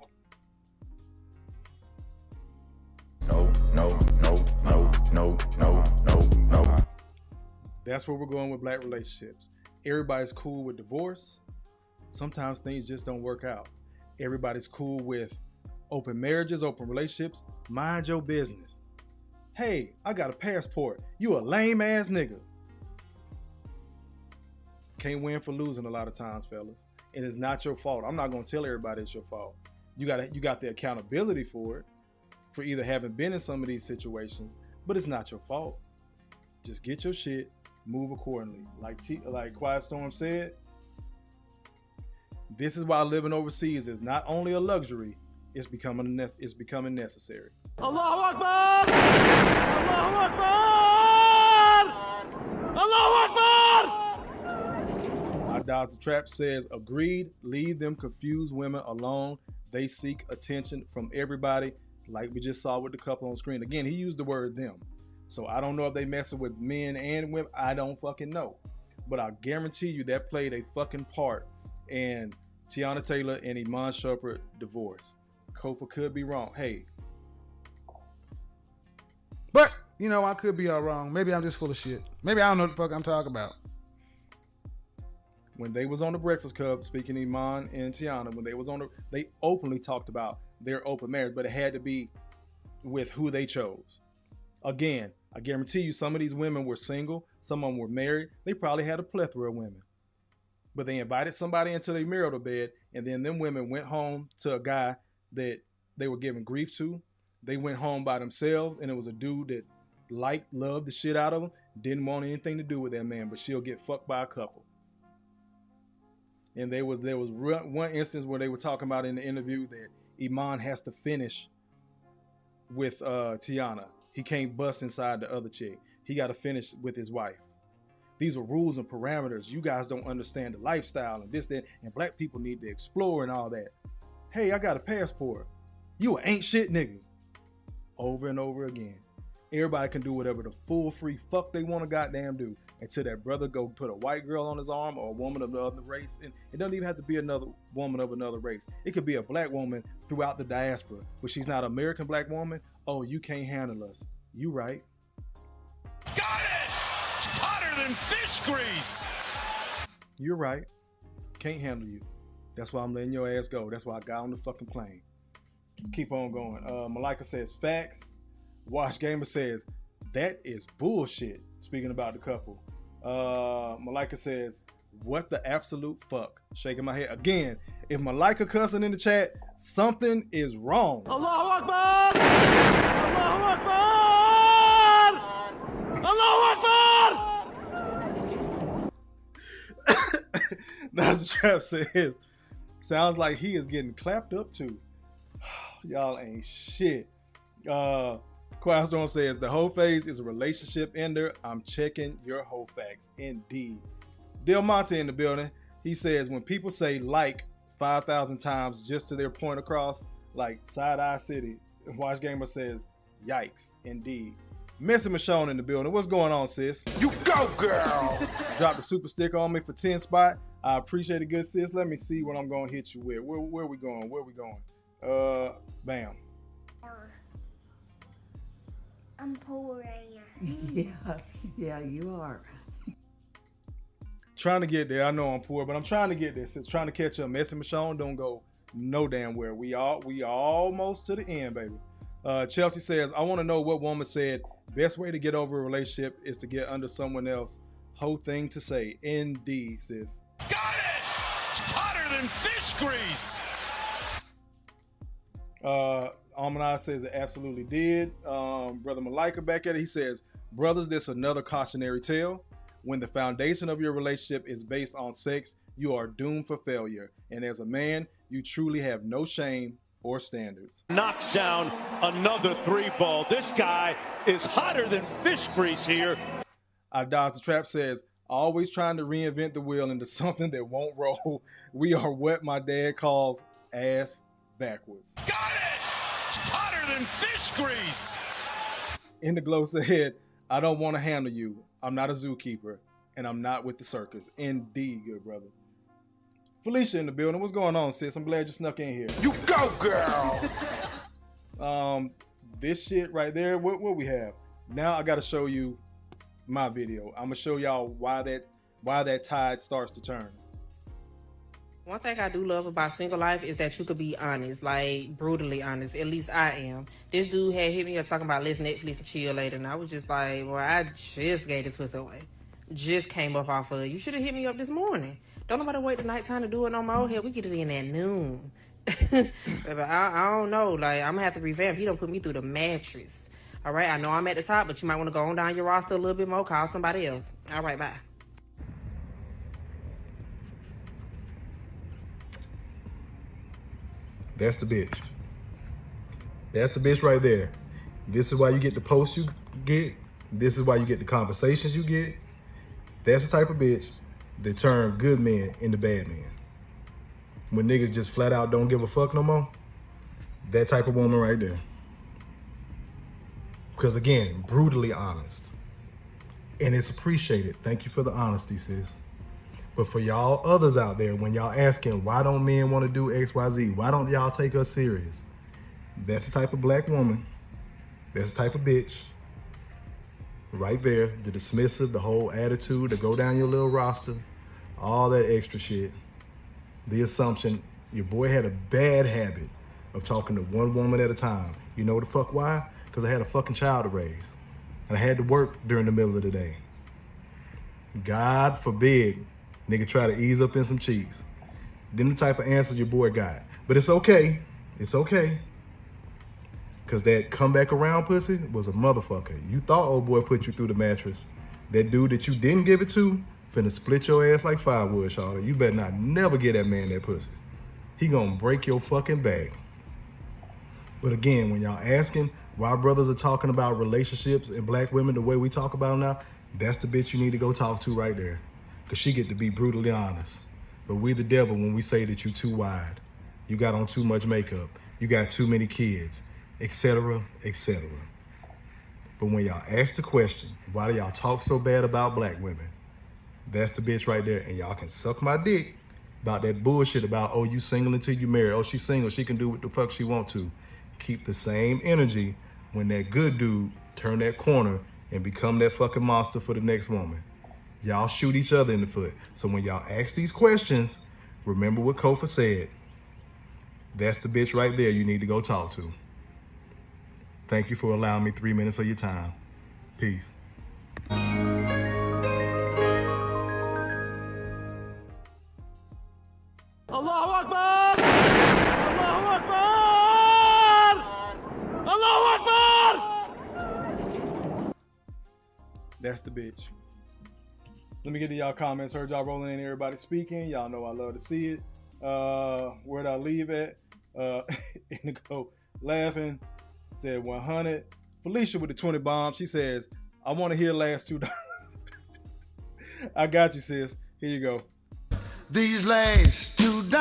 That's where we're going with black relationships. Everybody's cool with divorce. Sometimes things just don't work out. Everybody's cool with open marriages, open relationships. Mind your business. Hey, I got a passport. You a lame ass nigga. Can't win for losing a lot of times, fellas. And it's not your fault. I'm not gonna tell everybody it's your fault. You got the accountability for it, for either having been in some of these situations, but it's not your fault. Just get your shit, move accordingly. Like Quiet Storm said, this is why living overseas is not only a luxury, it's becoming necessary. Allahu Akbar! Allahu Akbar! Allahu Akbar! Dodds Trap says, agreed, leave them confused women alone. They seek attention from everybody, like we just saw with the couple on screen. Again, he used the word them. So I don't know if they messing with men and women. I don't fucking know. But I guarantee you that played a fucking part in Tiana Taylor and Iman Shumpert divorce. Kofa could be wrong. Hey. But, you know, I could be all wrong. Maybe I'm just full of shit. Maybe I don't know what the fuck I'm talking about. When they was on the Breakfast Club, speaking Iman and Tiana, when they was on they openly talked about their open marriage, but it had to be with who they chose. Again, I guarantee you some of these women were single, some of them were married. They probably had a plethora of women. But they invited somebody into their marital bed, and then them women went home to a guy that they were giving grief to. They went home by themselves, and it was a dude that loved the shit out of them, didn't want anything to do with that man, but she'll get fucked by a couple. And there was one instance where they were talking about in the interview that Iman has to finish with Tiana. He can't bust inside the other chick. He got to finish with his wife. These are rules and parameters. You guys don't understand the lifestyle and this, that, and black people need to explore and all that. Hey, I got a passport. You ain't shit nigga. Over and over again. Everybody can do whatever the full free fuck they want to goddamn do until that brother go put a white girl on his arm or a woman of the other race. And it doesn't even have to be another woman of another race. It could be a black woman throughout the diaspora, but she's not an American black woman. Oh, you can't handle us. You right. Got it! Hotter than fish grease! You're right. Can't handle you. That's why I'm letting your ass go. That's why I got on the fucking plane. Let's keep on going. Malika says facts. Wash Gamer says that is bullshit. speaking about the couple. Malika says, what the absolute fuck? Shaking my head. Again, if Malika cussing in the chat, something is wrong. Allahu Akbar! Allahu Akbar! Allahu Akbar! That's the Trap says, sounds like he is getting clapped up too. Y'all ain't shit. Quiet Storm says, the Hoe-Phase is a relationship ender. I'm checking your hoe facts. Indeed. Del Monte in the building. He says, when people say like 5,000 times just to their point across, like Side Eye City, Watch Gamer says, yikes. Indeed. Messy Michonne in the building. What's going on, sis? You go, girl! Drop the super sticker on me for 10 spot. I appreciate it, good sis. Let me see what I'm going to hit you with. Where we going? Where we going? Bam. I'm poor right now. Yeah, you are. Trying to get there. I know I'm poor, but I'm trying to get there. Since trying to catch up. Messy Michonne don't go no damn where. We almost to the end, baby. Chelsea says, I want to know what woman said best way to get over a relationship is to get under someone else. Whole thing to say. Indeed, sis. Got it! It's hotter than fish grease! Almanai says it absolutely did. Brother Malika back at it. He says, brothers, this another cautionary tale. When the foundation of your relationship is based on sex, you are doomed for failure. And as a man, you truly have no shame or standards. Knocks down another 3-ball. This guy is hotter than fish grease here. Dodge the Trap says, always trying to reinvent the wheel into something that won't roll. We are what my dad calls ass backwards. Got it! It's hotter than fish grease! In the glow said, I don't want to handle you. I'm not a zookeeper, and I'm not with the circus. Indeed, good brother. Felicia in the building. What's going on, sis? I'm glad you snuck in here. You go, girl! This shit right there, what we have? Now I got to show you my video. I'm gonna show y'all why that tide starts to turn. One thing I do love about single life is that you could be honest, like brutally honest. At least I am. This dude had hit me up talking about let's Netflix and chill later, and I was just like, well, I just gave this pussy away. Just came up off of it. You should have hit me up this morning. Don't nobody wait the nighttime to do it on my old head. We get it in at noon. But I don't know. Like, I'm gonna have to revamp. He don't put me through the mattress. All right, I know I'm at the top, but you might want to go on down your roster a little bit more. Call somebody else. All right, bye. That's the bitch. That's the bitch right there. This is why you get the posts you get. This is why you get the conversations you get. That's the type of bitch that turn good men into bad men. When niggas just flat out don't give a fuck no more. That type of woman right there. Because again, brutally honest. And it's appreciated. Thank you for the honesty, sis. But for y'all others out there, when y'all asking, why don't men want to do X, Y, Z? Why don't y'all take us serious? That's the type of black woman. That's the type of bitch. Right there, the dismissive, the whole attitude, to go down your little roster, all that extra shit. The assumption, your boy had a bad habit of talking to one woman at a time. You know the fuck why? Because I had a fucking child to raise. And I had to work during the middle of the day. God forbid, nigga try to ease up in some cheeks. Them the type of answers your boy got. But it's okay. It's okay. Because that come back around pussy was a motherfucker. You thought old boy put you through the mattress. That dude that you didn't give it to, finna split your ass like firewood, Charlotte. You better not never get that man that pussy. He gonna break your fucking back. But again, when y'all asking why brothers are talking about relationships and black women the way we talk about them now, that's the bitch you need to go talk to right there. Because she get to be brutally honest. But we the devil when we say that you too wide. You got on too much makeup. You got too many kids, etc., etc. But when y'all ask the question, why do y'all talk so bad about black women? That's the bitch right there. And y'all can suck my dick about that bullshit about, oh, you single until you marry. Oh, she's single. She can do what the fuck she want to. Keep the same energy when that good dude turn that corner and become that fucking monster for the next woman. Y'all shoot each other in the foot. So when y'all ask these questions, remember what Kofa said. That's the bitch right there you need to go talk to. Thank you for allowing me 3 minutes of your time. Peace. That's the bitch. Let me get to y'all comments. Heard y'all rolling in, everybody speaking. Y'all know I love to see it. Where'd I leave at? Indigo laughing. Said 100. Felicia with the 20 bombs. She says, I want to hear last $2. I got you, sis. Here you go. These last $2.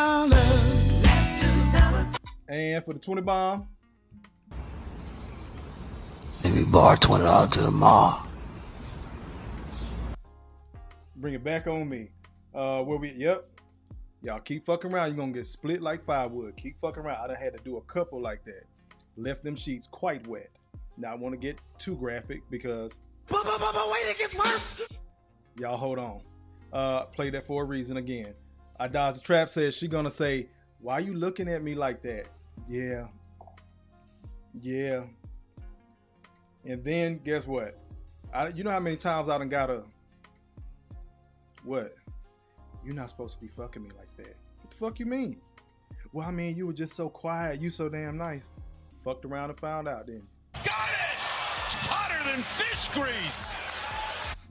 And for the 20 bomb. Let me borrow $20 to the mall. Bring it back on me. Yep. Y'all keep fucking around. You're going to get split like firewood. Keep fucking around. I done had to do a couple like that. Left them sheets quite wet. Now I want to get too graphic because... Wait, it gets worse. Y'all hold on. Play that for a reason again. I Dodge the Trap says she gonna say, why you looking at me like that? Yeah. And then guess what? You know how many times I done gotta... What? You're not supposed to be fucking me like that. What the fuck you mean? Well, I mean, you were just so quiet. You so damn nice. Fucked around and found out then. Got it! Hotter than fish grease!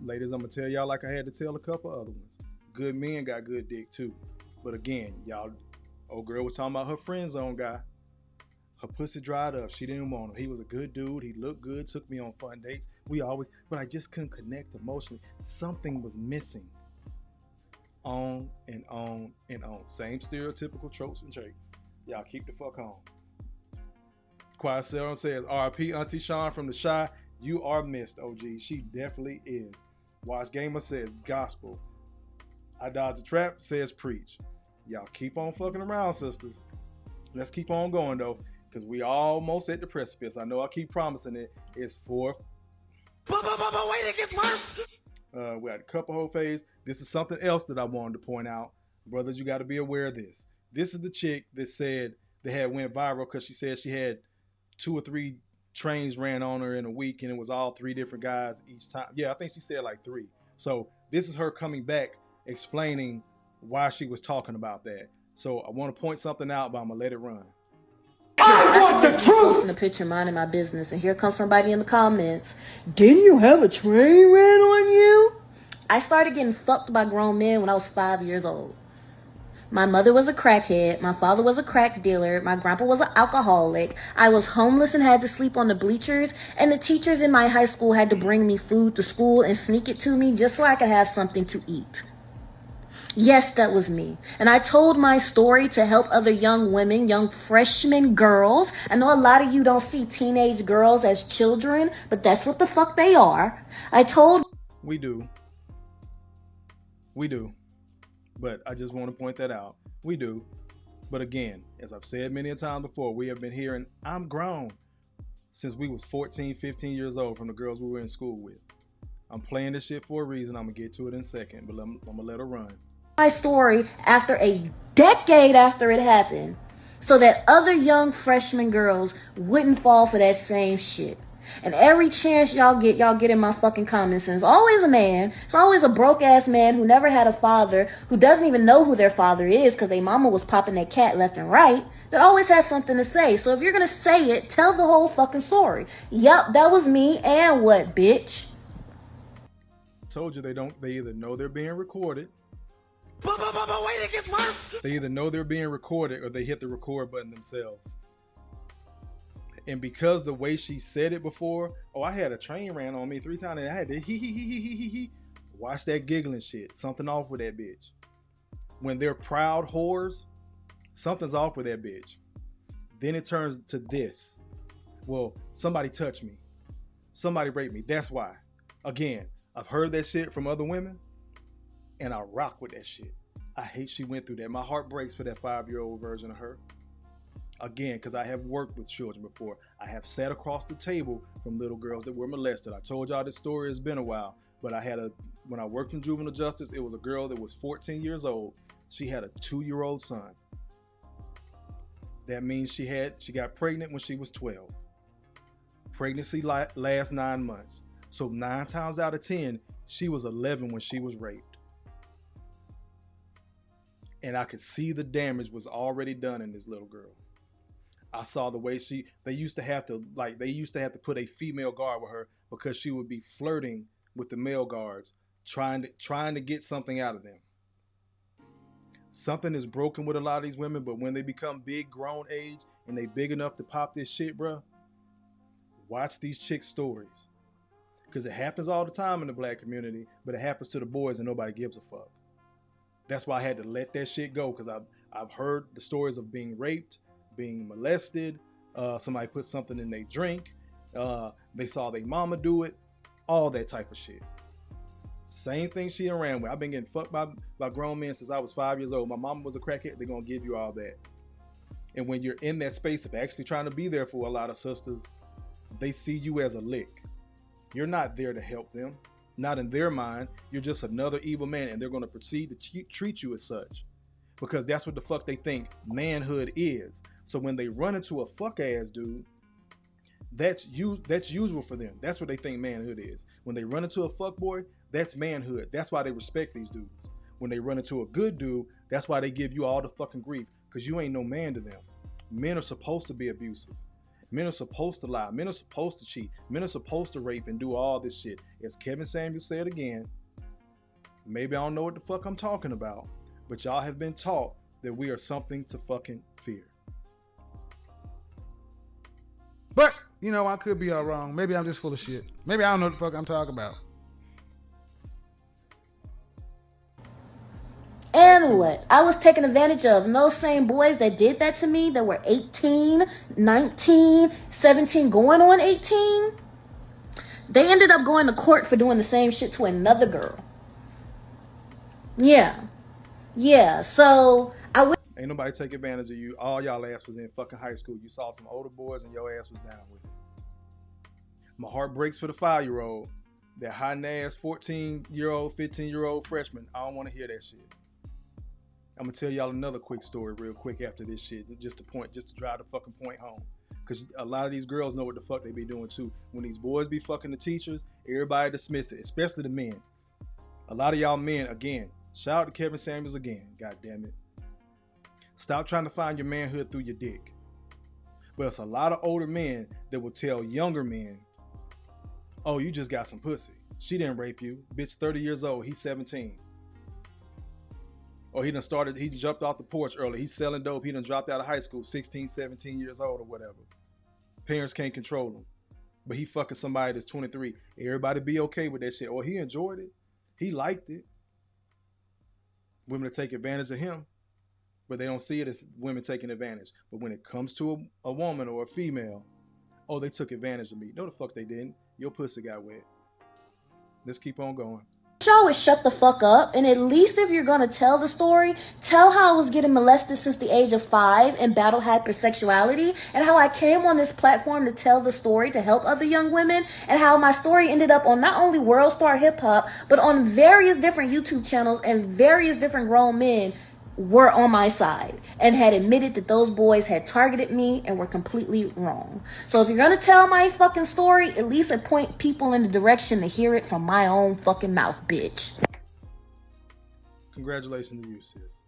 Ladies, I'm gonna tell y'all like I had to tell a couple other ones. Good men got good dick too. But again, y'all, old girl was talking about her friend zone guy. Her pussy dried up. She didn't want him. He was a good dude. He looked good. Took me on fun dates. But I just couldn't connect emotionally. Something was missing. On and on and on. Same stereotypical tropes and traits. Y'all keep the fuck on. Quiet Sarah says, RIP Auntie Sean from the Shy. You are missed, OG. She definitely is. Watch Gamer says gospel. I Dodge the Trap says preach. Y'all keep on fucking around, sisters. Let's keep on going though, because we almost at the precipice. I know I keep promising it. It's 4. Wait, it gets worse. We had a couple Hoe-Phase. This is something else that I wanted to point out. Brothers, you got to be aware of this. This is the chick that said they had went viral because she said she had 2 or 3 trains ran on her in a week and it was all 3 different guys each time. Yeah, I think she said like 3. So this is her coming back explaining why she was talking about that. So I want to point something out, but I'm going to let it run. I want the truth. Posting a picture minding my business, and here comes somebody in the comments. Didn't you have a train ran on you? I started getting fucked by grown men when I was 5 years old. My mother was a crackhead. My father was a crack dealer. My grandpa was an alcoholic. I was homeless and had to sleep on the bleachers. And the teachers in my high school had to bring me food to school and sneak it to me just so I could have something to eat. Yes, that was me. And I told my story to help other young women, young freshman girls. I know a lot of you don't see teenage girls as children, but that's what the fuck they are. We do. But I just want to point that out. We do. But again, as I've said many a time before, we have been hearing, I'm grown, since we was 14, 15 years old from the girls we were in school with. I'm playing this shit for a reason. I'm going to get to it in a second, but I'm going to let her run. My story after a decade after it happened so that other young freshman girls wouldn't fall for that same shit. And every chance y'all get in my fucking comments. And it's always a man. It's always a broke ass man who never had a father, who doesn't even know who their father is because their mama was popping that cat left and right, that always has something to say. So if you're going to say it, tell the whole fucking story. Yup, that was me. And what, bitch? Told you they either know they're being recorded. Wait, it gets worse. They either know they're being recorded or they hit the record button themselves. And because the way she said it before, I had a train ran on me 3 times and I had to watch that giggling shit. Something off with that bitch. When they're proud whores, something's off with that bitch. Then it turns to this. Well, somebody touched me. Somebody raped me. That's why. Again, I've heard that shit from other women and I rock with that shit. I hate she went through that. My heart breaks for that 5-year-old version of her. Again, because I have worked with children before. I have sat across the table from little girls that were molested. I told y'all this story, has been a while, but when I worked in juvenile justice, it was a girl that was 14 years old. She had a 2-year-old son. That means she got pregnant when she was 12. Pregnancy lasts 9 months. So 9 times out of 10, she was 11 when she was raped. And I could see the damage was already done in this little girl. I saw the way they used to have to put a female guard with her because she would be flirting with the male guards, trying to get something out of them. Something is broken with a lot of these women, but when they become big grown age and they big enough to pop this shit, bro, watch these chicks' stories. Because it happens all the time in the black community, but it happens to the boys and nobody gives a fuck. That's why I had to let that shit go, because I've heard the stories of being raped, being molested, somebody put something in their drink, they saw their mama do it, all that type of shit. Same thing she done ran with. I've been getting fucked by grown men since I was 5 years old. My mama was a crackhead. They're going to give you all that. And when you're in that space of actually trying to be there for a lot of sisters, they see you as a lick. You're not there to help them. Not in their mind. You're just another evil man, and they're going to proceed to treat you as such. Because that's what the fuck they think manhood is. So when they run into a fuck ass dude, that's usual for them. That's what they think manhood is. When they run into a fuck boy, that's manhood. That's why they respect these dudes. When they run into a good dude, that's why they give you all the fucking grief, because you ain't no man to them. Men are supposed to be abusive. Men are supposed to lie. Men are supposed to cheat. Men are supposed to rape and do all this shit. As Kevin Samuels said again, maybe I don't know what the fuck I'm talking about, but y'all have been taught that we are something to fucking fear. But, you know, I could be all wrong. Maybe I'm just full of shit. Maybe I don't know what the fuck I'm talking about. And what? I was taken advantage of. And those same boys that did that to me, that were 18, 19, 17, going on 18, they ended up going to court for doing the same shit to another girl. Yeah. So ain't nobody take advantage of you. All y'all ass was in fucking high school. You saw some older boys and your ass was down with it. My heart breaks for the 5-year-old. That high-ass 14-year-old, 15-year-old freshman. I don't want to hear that shit. I'm gonna tell y'all another quick story real quick after this shit, just to drive the fucking point home. Because a lot of these girls know what the fuck they be doing too. When these boys be fucking the teachers, everybody dismiss it, especially the men. A lot of y'all men, again, shout out to Kevin Samuels again, god damn it. Stop trying to find your manhood through your dick. But it's a lot of older men that will tell younger men, oh, you just got some pussy. She didn't rape you. Bitch 30 years old, he's 17. Or he jumped off the porch early. He's selling dope. He done dropped out of high school, 16, 17 years old or whatever. Parents can't control him. But he fucking somebody that's 23. Everybody be okay with that shit. Or he enjoyed it. He liked it. Women to take advantage of him. But they don't see it as women taking advantage. But when it comes to a woman or a female, oh, they took advantage of me. No, the fuck they didn't. Your pussy got wet. Let's keep on going. Show is shut the fuck up, and at least if you're gonna tell the story, tell how I was getting molested since the age of 5 and battle hypersexuality, and how I came on this platform to tell the story to help other young women, and how my story ended up on not only World Star Hip Hop, but on various different YouTube channels, and various different grown men were on my side and had admitted that those boys had targeted me and were completely wrong. So if you're gonna tell my fucking story, at least point people in the direction to hear it from my own fucking mouth, bitch. Congratulations to you, sis.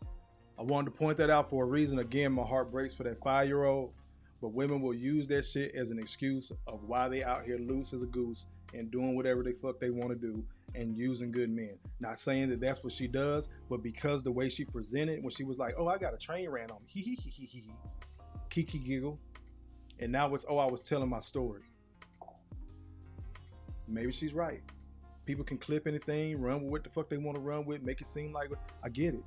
I wanted to point that out for a reason. Again, my heart breaks for that 5-year-old, but women will use that shit as an excuse of why they out here loose as a goose and doing whatever the fuck they want to do and using good men. Not saying that that's what she does, but because the way she presented, when she was like, oh, I got a train ran on me, kiki giggle, and now it's, oh, I was telling my story. Maybe she's right. People can clip anything, run with what the fuck they want to run with, make it seem like, I get it.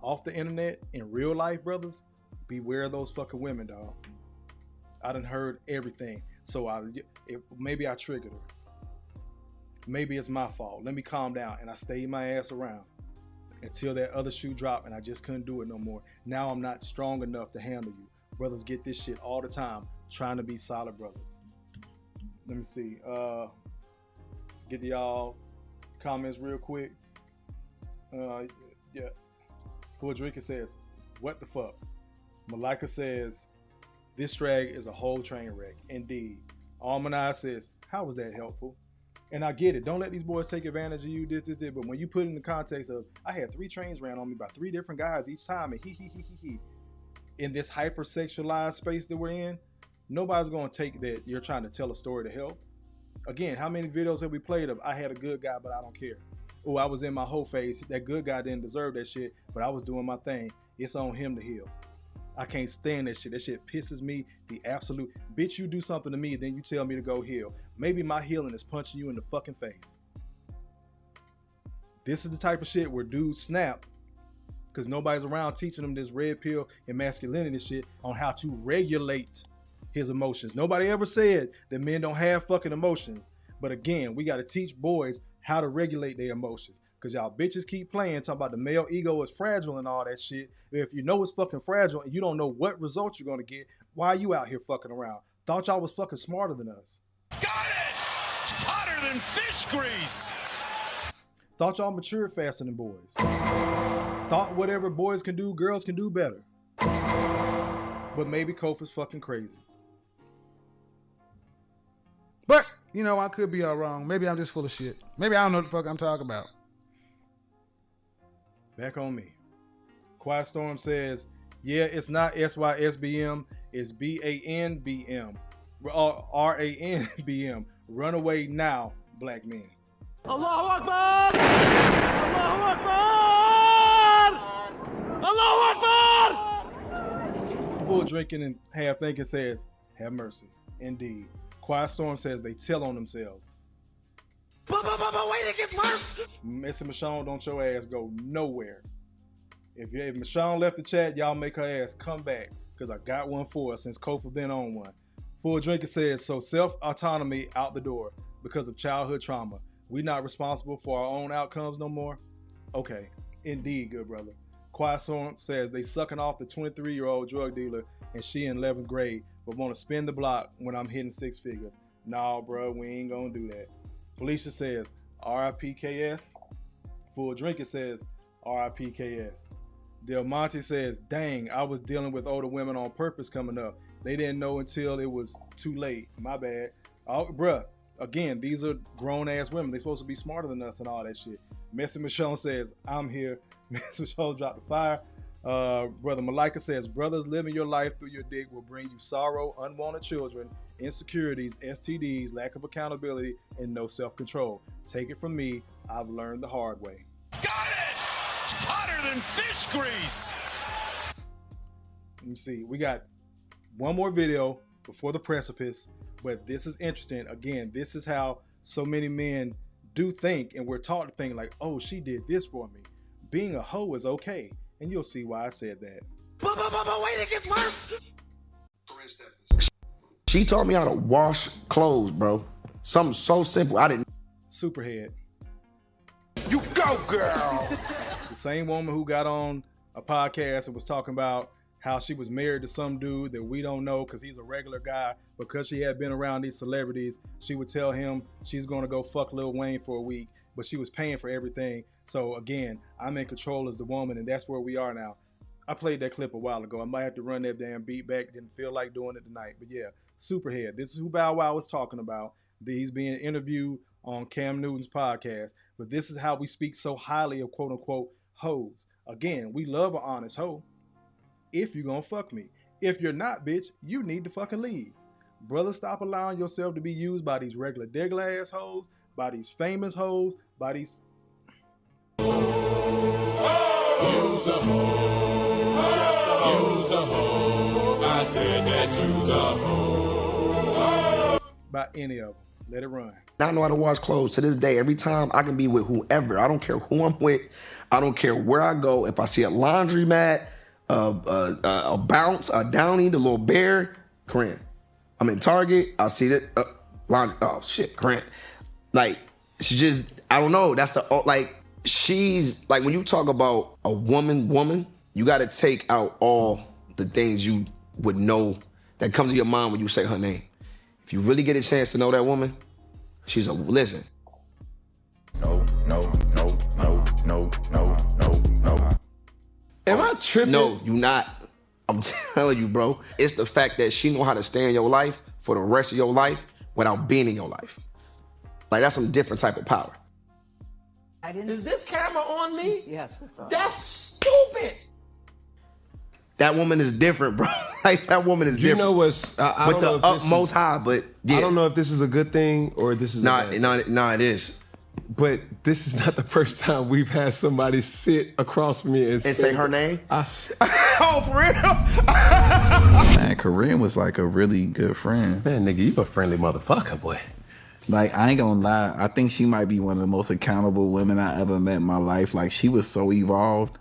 Off the internet, in real life, brothers, beware of those fucking women, dog. I done heard everything. So maybe I triggered her. Maybe it's my fault. Let me calm down. And I stayed my ass around until that other shoe dropped and I just couldn't do it no more. Now I'm not strong enough to handle you. Brothers get this shit all the time, trying to be solid brothers. Let me see. Get to y'all comments real quick. Yeah. Full Drinker says, what the fuck? Malika says, this drag is a whole train wreck. Indeed. Almanai says, how was that helpful? And I get it. Don't let these boys take advantage of you, this. But when you put it in the context of, I had 3 trains ran on me by 3 different guys each time, and he. In this hypersexualized space that we're in, nobody's going to take that you're trying to tell a story to help. Again, how many videos have we played of I had a good guy, but I don't care? Oh, I was in my Hoe-Phase. That good guy didn't deserve that shit, but I was doing my thing. It's on him to heal. I can't stand that shit. That shit pisses me the absolute. Bitch, you do something to me, then you tell me to go heal. Maybe my healing is punching you in the fucking face. This is the type of shit where dudes snap because nobody's around teaching them this red pill and masculinity shit on how to regulate his emotions. Nobody ever said that men don't have fucking emotions. But again, we got to teach boys how to regulate their emotions. Because y'all bitches keep playing, talking about the male ego is fragile and all that shit. If you know it's fucking fragile and you don't know what results you're going to get, why are you out here fucking around? Thought y'all was fucking smarter than us. Got it! Hotter than fish grease! Thought y'all matured faster than boys. Thought whatever boys can do, girls can do better. But maybe Kofa's fucking crazy. But, you know, I could be all wrong. Maybe I'm just full of shit. Maybe I don't know what the fuck I'm talking about. Back on me. Quiet Storm says, yeah, it's not SYSBM, it's BANBM. RANBM. Run away now, black men. Allahu Akbar! Allahu Akbar! Allahu Akbar! Full drinking and half thinking says, have mercy. Indeed. Quiet Storm says they tell on themselves. But wait, it gets worse! Missy Michonne, don't your ass go nowhere. If Michonne left the chat, y'all make her ass come back, because I got one for her since Kofa been on one. Full Drinker says, so self-autonomy out the door because of childhood trauma. We not responsible for our own outcomes no more? Okay, indeed, good brother. Quiet Storm says they sucking off the 23-year-old drug dealer and she in 11th grade, but want to spin the block when I'm hitting 6 figures. Nah, bro, we ain't gonna do that. Felicia says, RIPKS. Full Drinker says, RIPKS. Del Monte says, dang, I was dealing with older women on purpose coming up. They didn't know until it was too late. My bad. Oh, bruh, again, these are grown-ass women. They're supposed to be smarter than us and all that shit. Messy Michonne says, I'm here. Messy Michonne dropped the fire. Brother Malika says, brothers, living your life through your dick will bring you sorrow, unwanted children, insecurities, STDs, lack of accountability, and no self-control. Take it from me. I've learned the hard way. Got it! Hotter than fish grease! Let me see. We got one more video before the precipice, but this is interesting. Again, this is how so many men do think, and we're taught to think like, oh, she did this for me. Being a hoe is okay. And you'll see why I said that. But wait, it gets worse. She taught me how to wash clothes, bro. Something so simple. I didn't. Superhead. You go, girl. The same woman who got on a podcast and was talking about how she was married to some dude that we don't know because he's a regular guy. Because she had been around these celebrities, she would tell him she's going to go fuck Lil Wayne for a week, but she was paying for everything. So again, I'm in control as the woman, and that's where we are now. I played that clip a while ago. I might have to run that damn beat back. Didn't feel like doing it tonight. But yeah, Superhead. This is who Bow Wow was talking about. He's being interviewed on Cam Newton's podcast. But this is how we speak so highly of quote-unquote hoes. Again, we love an honest hoe. If you're gonna fuck me. If you're not, bitch, you need to fucking leave. Brother, stop allowing yourself to be used by these regular degular ass hoes, by these famous hoes, by these... Use a hoe. Use a hoe. I said that use a hoe. By any of them. Let it run. I know how to wash clothes to this day. Every time I can be with whoever. I don't care who I'm with. I don't care where I go. If I see a laundromat, a Bounce, a Downy, the little bear, Corinne. I'm in Target. I see that. Oh shit, Corinne. Like, she just, I don't know. That's the, like, she's, like, when you talk about a woman, you got to take out all the things you would know that come to your mind when you say her name. If you really get a chance to know that woman, she's a, listen. No. Am I tripping? No, you not. I'm telling you, bro. It's the fact that she know how to stay in your life for the rest of your life without being in your life. Like, that's some different type of power. Is this camera on me? Yes, it's on. That's stupid. That woman is different, bro. Like that woman is different. You know what's I with don't the know if this utmost is, high, but yeah. I don't know if this is a good thing or this is it is. But this is not the first time we've had somebody sit across from me and say her name. Oh, for real? Man, Corinne was like a really good friend. Man, nigga, you a friendly motherfucker, boy. Like, I ain't gonna lie, I think she might be one of the most accountable women I ever met in my life. Like, she was so evolved.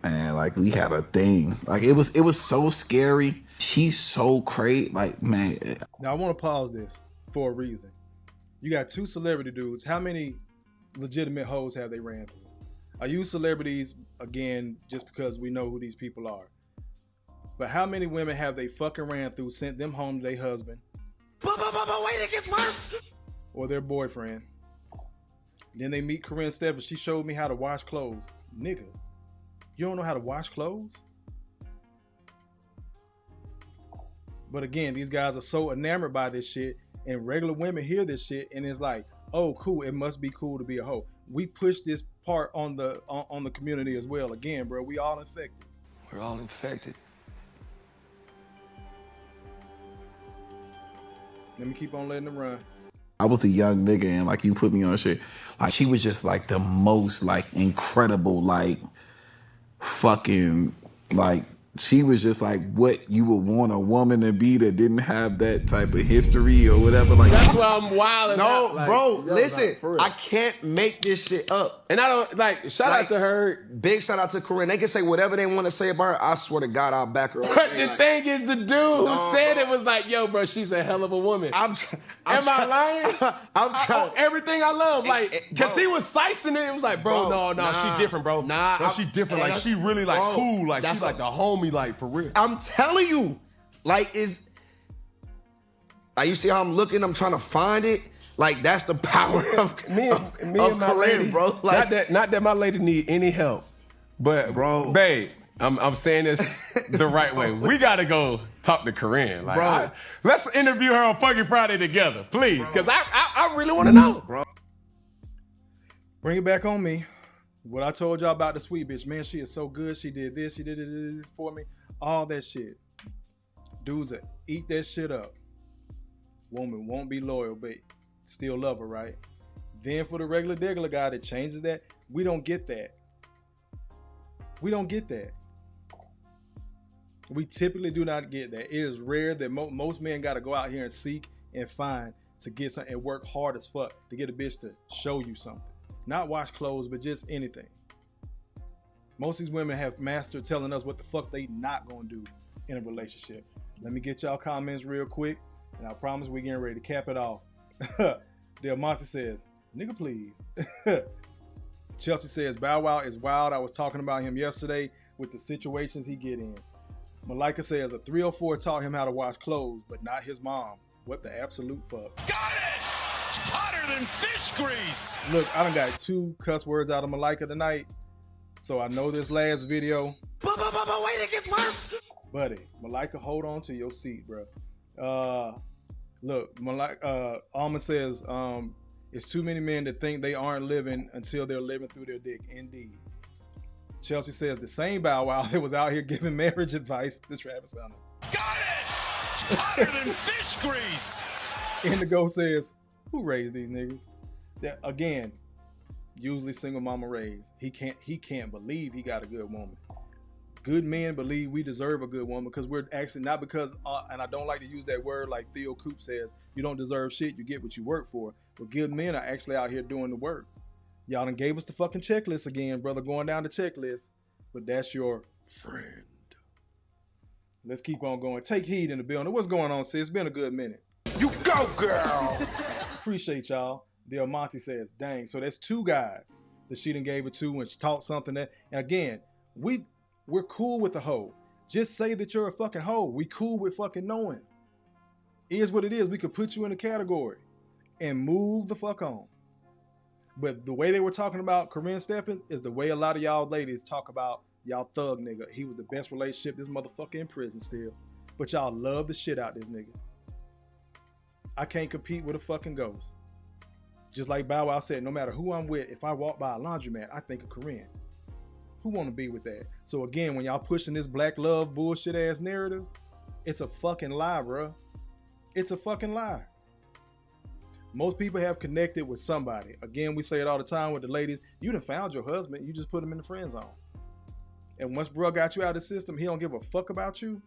Man, like, we had a thing. Like, it was so scary. She's so crazy. Like, man. Now, I want to pause this for a reason. You got two celebrity dudes. How many legitimate hoes have they ran through? I use celebrities, again, just because we know who these people are. But how many women have they fucking ran through, sent them home to their husband? But wait, it gets worse. Or their boyfriend. Then they meet Corinne Stephens. She showed me how to wash clothes. Nigga, you don't know how to wash clothes? But again, these guys are so enamored by this shit, and regular women hear this shit, and it's like, oh, cool, it must be cool to be a hoe. We push this part on the community as well. Again, bro, we all infected. We're all infected. Let me keep on letting them run. I was a young nigga and like you put me on shit. Like she was just like the most like incredible, like fucking like she was just like what you would want a woman to be that didn't have that type of history or whatever. Like that's why I'm wilding No, out. Like, bro, yo, listen, for real. I can't make this shit up. And I don't like shout out to her. Big shout out to Corinne. They can say whatever they want to say about her. I swear to God, I'll back her. But the thing is, the dude who said it was like, yo, bro, she's a hell of a woman. Am I lying? I'm trying. Everything I love. Like, cause he was slicing it. It was like, bro, no, she different, bro. Bro, she different. Like, she really like cool. Like, she's like the homie, like for real. I'm telling you, like you see how I'm looking? I'm trying to find it. Like that's the power of me and my Corinne, lady, bro. Like, not that my lady need any help, but bro, babe, I'm saying this the right way. We gotta go talk to Corinne, like, bro. Let's interview her on fucking Friday together, please, because I really want to know, bro. Bring it back on me. What I told y'all about the sweet bitch, man, she is so good. She did this, she did this for me. All that shit. Dudes that eat that shit up. Woman won't be loyal, but still love her, right? Then for the regular degular guy that changes that, we don't get that. We don't get that. We typically do not get that. It is rare that most men got to go out here and seek and find to get something and work hard as fuck to get a bitch to show you something. Not wash clothes, but just anything. Most of these women have mastered telling us what the fuck they not gonna do in a relationship. Let me get y'all comments real quick, and I promise we getting ready to cap it off. Del Monte says, nigga please. Chelsea says, Bow Wow is wild. I was talking about him yesterday with the situations he get in. Malika says, a 304 taught him how to wash clothes, but not his mom. What the absolute fuck. Got it! Hotter than fish grease! Look, I done got 2 cuss words out of Malika tonight. So I know this last video. But wait, it gets worse. Buddy, Malika, hold on to your seat, bro. Look, Malika, Alma says, it's too many men that think they aren't living until they're living through their dick. Indeed. Chelsea says the same Bow Wow that was out here giving marriage advice to Travis Hunter. Got it! Hotter than fish grease! Indigo says, who raised these niggas? That again, usually single mama raised. He can't believe he got a good woman. Good men believe we deserve a good woman because we're actually not because, and I don't like to use that word like Theo Coop says, you don't deserve shit, you get what you work for. But good men are actually out here doing the work. Y'all done gave us the fucking checklist again, brother, going down the checklist. But that's your friend. Let's keep on going. Take heed in the building. What's going on, sis? It's been a good minute. You go, girl! Appreciate y'all. Del Monte says, dang, so that's 2 guys that she done gave it to and she taught something that, and again, we're cool with the hoe. Just say that you're a fucking hoe. We cool with fucking knowing. It is what it is. We could put you in a category and move the fuck on. But the way they were talking about Corinne Stephens is the way a lot of y'all ladies talk about y'all thug nigga. He was the best relationship. This motherfucker in prison still. But y'all love the shit out this nigga. I can't compete with a fucking ghost. Just like Bow Wow said, no matter who I'm with, if I walk by a laundromat, I think of Corinne. Who want to be with that? So again, when y'all pushing this black love bullshit ass narrative, It's a fucking lie, bro. It's a fucking lie. Most people have connected with somebody. Again, we say it all the time with the ladies. You done found your husband. You just put him in the friend zone. And once bro got you out of the system, he don't give a fuck about you.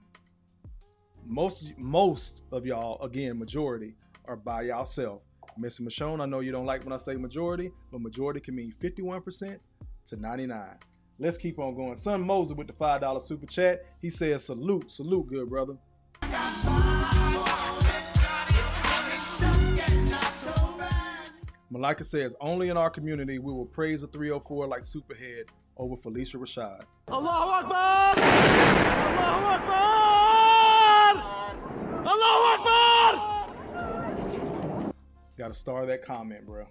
Most of y'all, again, majority, are by yourself. Mr. Michonne, I know you don't like when I say majority, but majority can mean 51% to 99%. Let's keep on going. Son Moses with the $5 super chat. He says, salute, good brother. Malika says, only in our community we will praise a 304 like Superhead over Felicia Rashad. Allahu Akbar! Allahu Akbar! Allahu Akbar! Gotta star that comment, bro.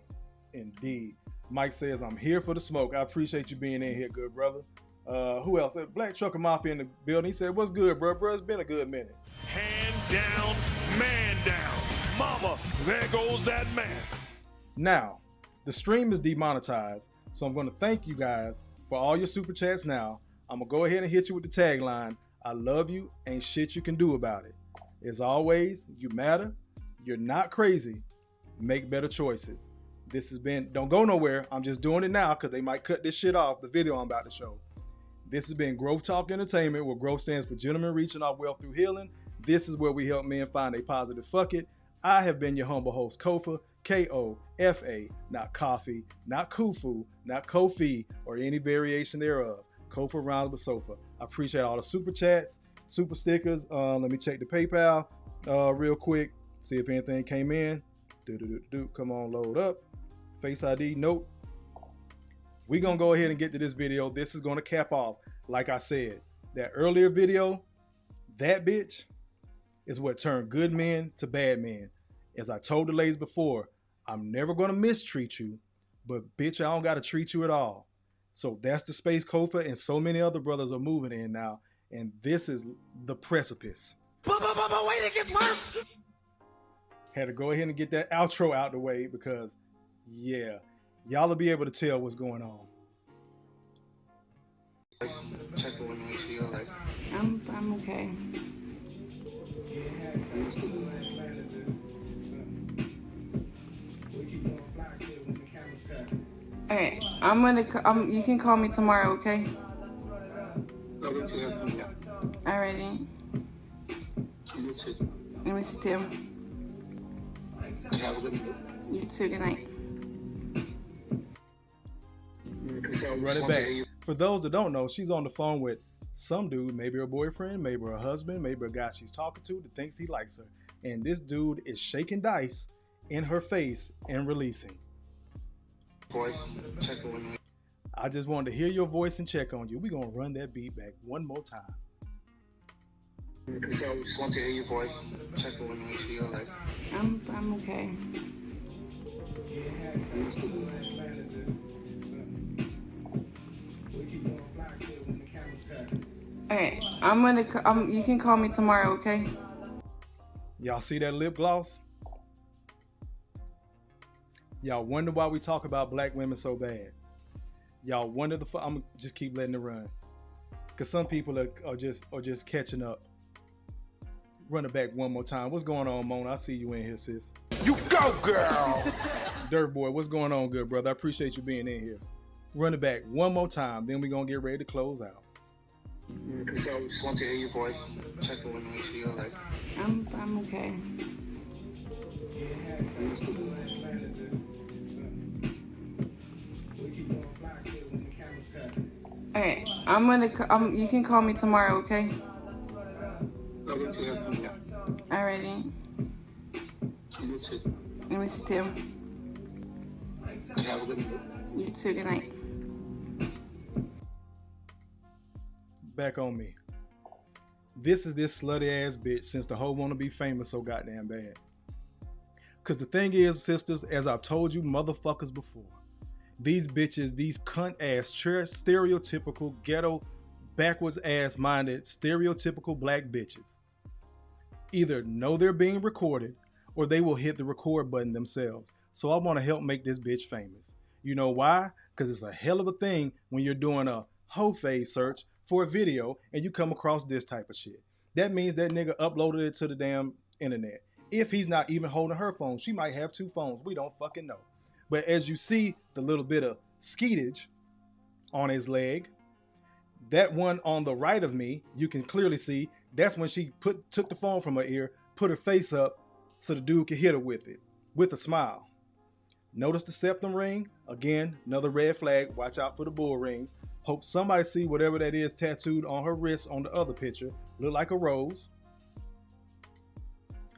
Indeed. Mike says, I'm here for the smoke. I appreciate you being in here, good brother. Who else? Black Trucker Mafia in the building. He said, what's good, bro? Bro, it's been a good minute. Hand down, man down. Mama, there goes that man. Now, the stream is demonetized, so I'm going to thank you guys for all your super chats now. I'm going to go ahead and hit you with the tagline, I love you, ain't shit you can do about it. As always, you matter, you're not crazy, make better choices. This has been, don't go nowhere, I'm just doing it now because they might cut this shit off, the video I'm about to show. This has been G.R.O.W.T.H Entertainment, where G.R.O.W.T stands for Gentlemen Reaching Our Wealth Through Healing. This is where we help men find a positive fuck it. I have been your humble host, Kofa, K-O-F-A, not coffee, not kufu, not Kofi, or any variation thereof. Kofa rhymes with sofa. I appreciate all the super chats, super stickers. Let me check the PayPal real quick, see if anything came in. Come on, load up. Face ID, nope. We're going to go ahead and get to this video. This is going to cap off, like I said, that earlier video, that bitch is what turned good men to bad men. As I told the ladies before, I'm never going to mistreat you, but bitch, I don't got to treat you at all. So that's the space Kofa and so many other brothers are moving in now. And this is the precipice. But wait, it gets worse. Had to go ahead and get that outro out the way because, yeah, y'all will be able to tell what's going on. Check it with me, feel like I'm okay. All right, I'm gonna. You can call me tomorrow, okay? Alrighty. You too. I miss you too. Have a good night. You too. Good night. Run it back. For those that don't know, she's on the phone with some dude, maybe her boyfriend, maybe her husband, maybe a guy she's talking to that thinks he likes her. And this dude is shaking dice in her face and releasing. Boys, check it with me. I just wanted to hear your voice and check on you. We're going to run that beat back one more time. Just want to hear your voice. Check it with me, feel like I'm okay. All right, I'm gonna. You can call me tomorrow, okay? Y'all see that lip gloss? Y'all wonder why we talk about black women so bad. Y'all wonder I'm gonna just keep letting it run, cause some people are just catching up. Run it back one more time. What's going on, Mona? I see you in here, sis. You go, girl. Dirt Boy, what's going on, good brother? I appreciate you being in here. Run it back one more time, then we're gonna get ready to close out. Just want to hear your voice. Check it with me, feel like I'm okay. All right, I'm gonna. You can call me tomorrow, okay? Alrighty. You too. I miss you too. Have a good night. You too. Good night. Back on me. This is this slutty ass bitch since the hoe wanna be famous so goddamn bad. Cause the thing is, sisters, as I've told you motherfuckers before, these bitches, these cunt ass, stereotypical, ghetto, backwards ass minded, stereotypical black bitches either know they're being recorded or they will hit the record button themselves. So I want to help make this bitch famous. You know why? Because it's a hell of a thing when you're doing a Hoe-Phase search for a video and you come across this type of shit. That means that nigga uploaded it to the damn internet. If he's not even holding her phone, she might have 2 phones. We don't fucking know. But as you see the little bit of skeetage on his leg, that one on the right of me, you can clearly see that's when she took the phone from her ear, put her face up so the dude could hit her with it, with a smile. Notice the septum ring. Again, another red flag. Watch out for the bull rings. Hope somebody see whatever that is tattooed on her wrist on the other picture. Look like a rose.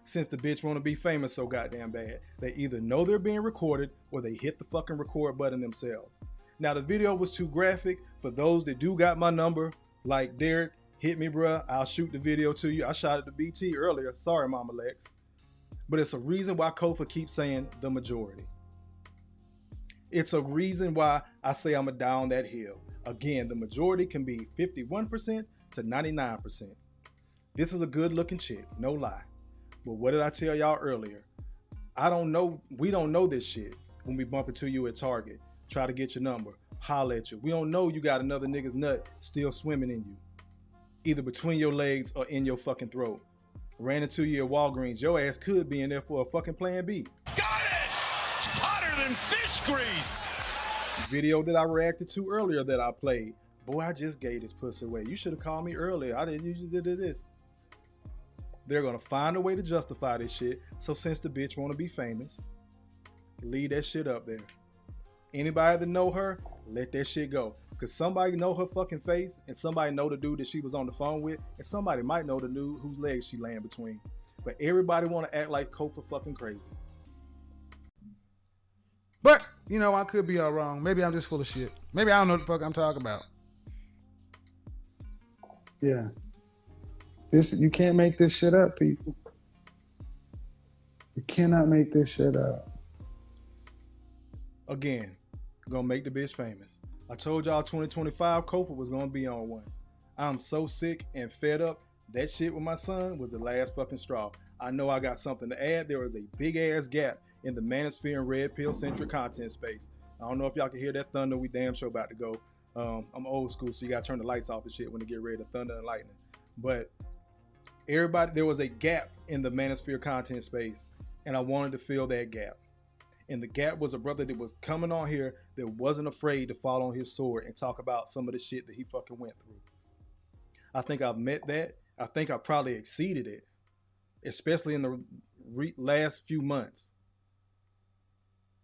Since the bitch want to be famous so goddamn bad, they either know they're being recorded or they hit the fucking record button themselves. Now, the video was too graphic. For those that do got my number, like Derek, hit me, bruh. I'll shoot the video to you. I shot it to BT earlier. Sorry, Mama Lex. But it's a reason why Kofa keeps saying the majority. It's a reason why I say I'm a down that hill. Again, the majority can be 51% to 99%. This is a good looking chick, no lie. But what did I tell y'all earlier? I don't know. We don't know this shit when we bump into you at Target. Try to get your number. Holler at you. We don't know you got another nigga's nut still swimming in you. Either between your legs or in your fucking throat. Ran into you at Walgreens. Your ass could be in there for a fucking plan B. Got it! It's hotter than fish grease. Video that I reacted to earlier that I played. Boy, I just gave this pussy away. You should have called me earlier. I didn't. You just did this. They're gonna find a way to justify this shit. So since the bitch wanna be famous, leave that shit up there. Anybody that know her, let that shit go. Cause somebody know her fucking face, and somebody know the dude that she was on the phone with, and somebody might know the dude whose legs she laying between. But everybody wanna act like Kofa fucking crazy. But, you know, I could be all wrong. Maybe I'm just full of shit. Maybe I don't know what the fuck I'm talking about. Yeah. You can't make this shit up, people. You cannot make this shit up. Again, gonna make the bitch famous. I told y'all 2025 Kofa was gonna be on one. I'm so sick and fed up. That shit with my son was the last fucking straw. I know I got something to add. There is a big ass gap in the manosphere and red pill centric content space. I don't know if y'all can hear that thunder. We damn sure about to go. I'm old school, so you gotta turn the lights off and shit when they get ready to thunder and lightning. But everybody, there was a gap in the manosphere content space, and I wanted to fill that gap. And the gap was a brother that was coming on here that wasn't afraid to fall on his sword and talk about some of the shit that he fucking went through. I think I've met that. I think I probably exceeded it, especially in the last few months.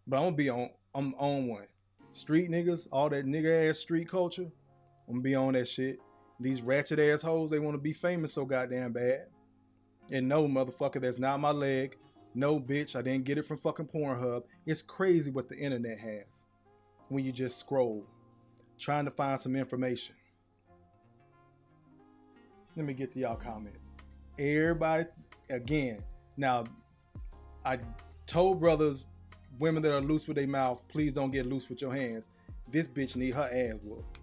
But I'm on one. Street niggas, all that nigga ass street culture, I'm gonna be on that shit. These ratchet ass hoes, they want to be famous so goddamn bad. And no, motherfucker, that's not my leg. No, bitch, I didn't get it from fucking Pornhub. It's crazy what the internet has when you just scroll, trying to find some information. Let me get to y'all comments. Everybody, again, now, I told brothers, women that are loose with their mouth, please don't get loose with your hands. This bitch need her ass whooped.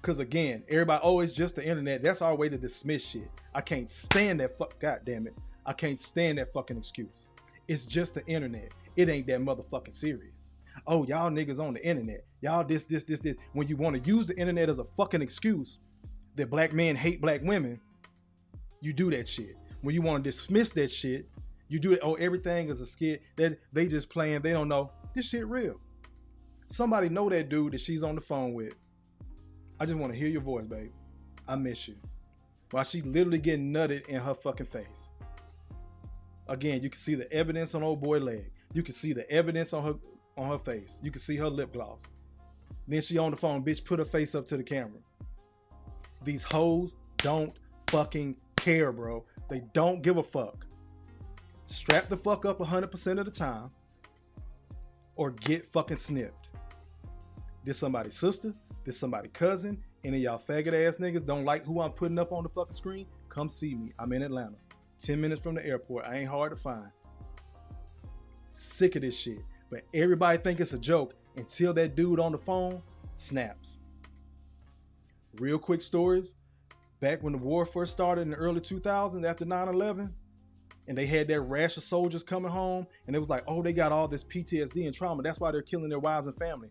Cause again, everybody, oh, it's just the internet. That's our way to dismiss shit. I can't stand that God damn it. I can't stand that fucking excuse. It's just the internet. It ain't that motherfucking serious. Oh, y'all niggas on the internet. Y'all this. When you want to use the internet as a fucking excuse that black men hate black women, you do that shit. When you want to dismiss that shit, you do it. Oh, everything is a skit. That they just playing. They don't know. This shit real. Somebody know that dude that she's on the phone with. I just want to hear your voice, babe. I miss you. While she literally getting nutted in her fucking face. Again, you can see the evidence on old boy leg. You can see the evidence on her face. You can see her lip gloss. Then she on the phone, bitch, put her face up to the camera. These hoes don't fucking care, bro. They don't give a fuck. Strap the fuck up 100% of the time or get fucking snipped. This somebody's sister. This somebody's cousin. Any of y'all faggot ass niggas don't like who I'm putting up on the fucking screen? Come see me. I'm in Atlanta. 10 minutes from the airport. I ain't hard to find. Sick of this shit. But everybody think it's a joke until that dude on the phone snaps. Real quick stories. Back when the war first started in the early 2000s after 9/11, and they had that rash of soldiers coming home, and it was like, oh, they got all this PTSD and trauma. That's why they're killing their wives and family.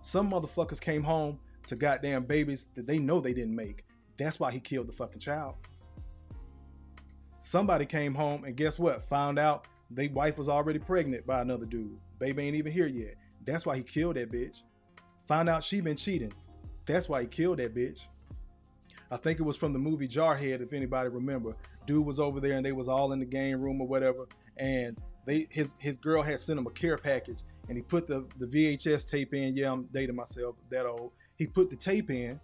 Some motherfuckers came home to goddamn babies that they know they didn't make. That's why he killed the fucking child. Somebody came home and guess what? Found out their wife was already pregnant by another dude. Baby ain't even here yet. That's why he killed that bitch. Found out she been cheating. That's why he killed that bitch. I think it was from the movie Jarhead, if anybody remember. Dude was over there and they was all in the game room or whatever. And his girl had sent him a care package and he put the VHS tape in. Yeah, I'm dating myself, that old. He put the tape in,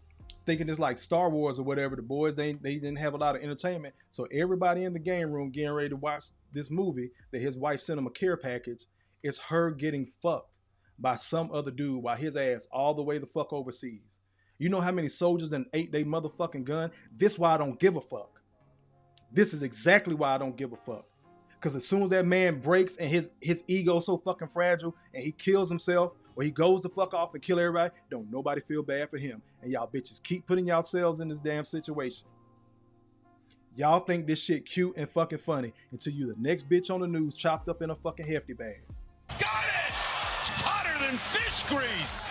thinking it's like Star Wars or whatever. The boys, they didn't have a lot of entertainment. So everybody in the game room getting ready to watch this movie that his wife sent him a care package. It's her getting fucked by some other dude while his ass all the way the fuck overseas. You know how many soldiers done ate they motherfucking gun? This is why I don't give a fuck. This is exactly why I don't give a fuck. Because as soon as that man breaks and his ego so fucking fragile and he kills himself or he goes the fuck off and kill everybody, don't nobody feel bad for him. And y'all bitches keep putting yourselves in this damn situation. Y'all think this shit cute and fucking funny until you the next bitch on the news chopped up in a fucking hefty bag. Got it! Hotter than fish grease!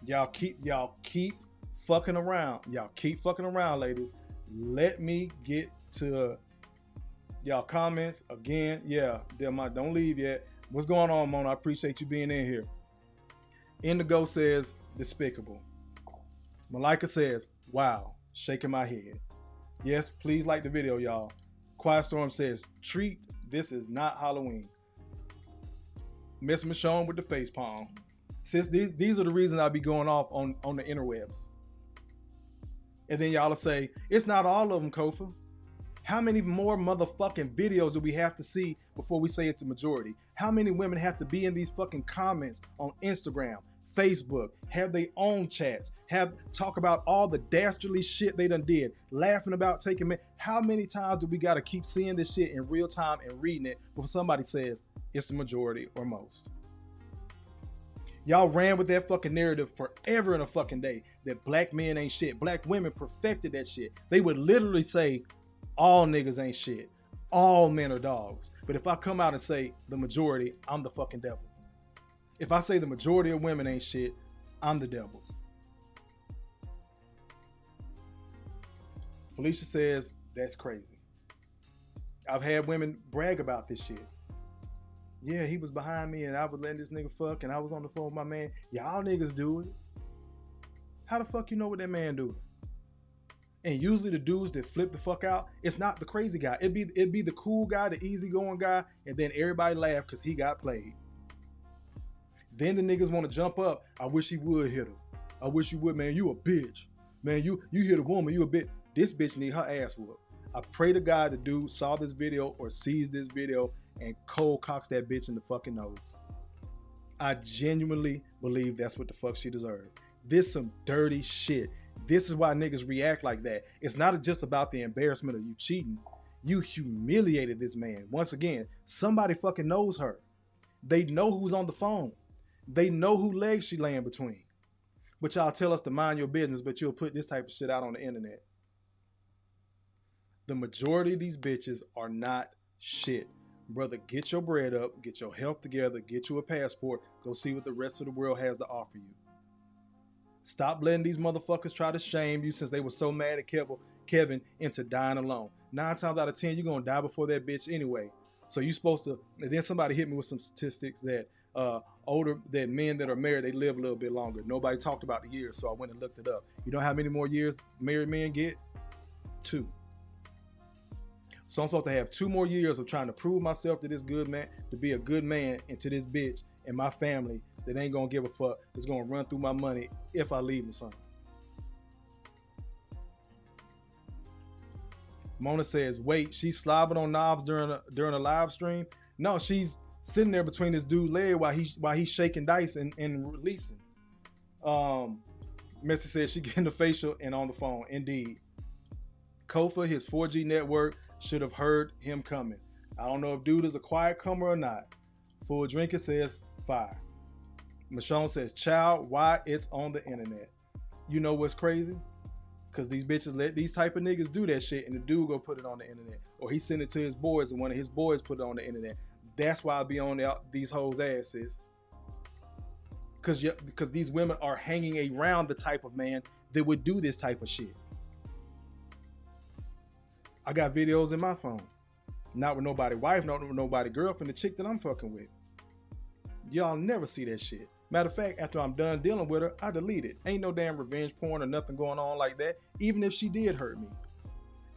Y'all keep fucking around. Y'all keep fucking around, ladies. Let me get to y'all comments again. Yeah, don't leave yet. What's going on, Mona? I appreciate you being in here. Indigo says, despicable. Malika says, wow, shaking my head. Yes, please like the video, y'all. Quiet Storm says, treat, this is not Halloween. Miss Michonne with the face palm. Since these are the reasons I be going off on the interwebs. And then y'all will say, it's not all of them, Kofa. How many more motherfucking videos do we have to see before we say it's the majority? How many women have to be in these fucking comments on Instagram, Facebook, have their own chats, talk about all the dastardly shit they done did, laughing about taking men? How many times do we gotta keep seeing this shit in real time and reading it before somebody says it's the majority or most? Y'all ran with that fucking narrative forever in a fucking day that black men ain't shit. Black women perfected that shit. They would literally say all niggas ain't shit. All men are dogs. But if I come out and say the majority, I'm the fucking devil. If I say the majority of women ain't shit, I'm the devil. Felicia says, that's crazy. I've had women brag about this shit. Yeah, he was behind me and I was letting this nigga fuck and I was on the phone with my man. Y'all niggas do it. How the fuck you know what that man doing? And usually the dudes that flip the fuck out, it's not the crazy guy. It'd be the cool guy, the easygoing guy, and then everybody laugh because he got played. Then the niggas want to jump up. I wish he would hit her. I wish you would, man. You a bitch. Man, you hit a woman, you a bitch. This bitch need her ass whooped. I pray to God the dude saw this video or sees this video and cold cocks that bitch in the fucking nose. I genuinely believe that's what the fuck she deserved. This some dirty shit. This is why niggas react like that. It's not just about the embarrassment of you cheating. You humiliated this man. Once again, somebody fucking knows her. They know who's on the phone. They know who legs she laying between. But y'all tell us to mind your business, but you'll put this type of shit out on the internet. The majority of these bitches are not shit. Brother, get your bread up, get your health together, get you a passport, go see what the rest of the world has to offer you. Stop letting these motherfuckers try to shame you since they were so mad at Kevin into dying alone. 9 times out of 10, you're going to die before that bitch anyway. So you supposed to, and then somebody hit me with some statistics that that men that are married, they live a little bit longer. Nobody talked about the years, so I went and looked it up. You know how many more years married men get? 2. So I'm supposed to have 2 more years of trying to prove myself to this good man, to be a good man, and to this bitch and my family that ain't gonna give a fuck, that's gonna run through my money if I leave him something. Mona says, wait, she's slobbing on knobs during a live stream? No, she's sitting there between this dude's leg while he's shaking dice and releasing. Missy says she getting the facial and on the phone. Indeed. Kofa, his 4G network, should have heard him coming. I don't know if dude is a quiet comer or not. Full Drinker says, fire. Michonne says, child, why it's on the internet? You know what's crazy? Because these bitches let these type of niggas do that shit and the dude go put it on the internet. Or he send it to his boys and one of his boys put it on the internet. That's why I be on these hoes' asses. Because these women are hanging around the type of man that would do this type of shit. I got videos in my phone. Not with nobody wife, not with nobody girlfriend, the chick that I'm fucking with. Y'all never see that shit. Matter of fact, after I'm done dealing with her, I delete it. Ain't no damn revenge porn or nothing going on like that, even if she did hurt me.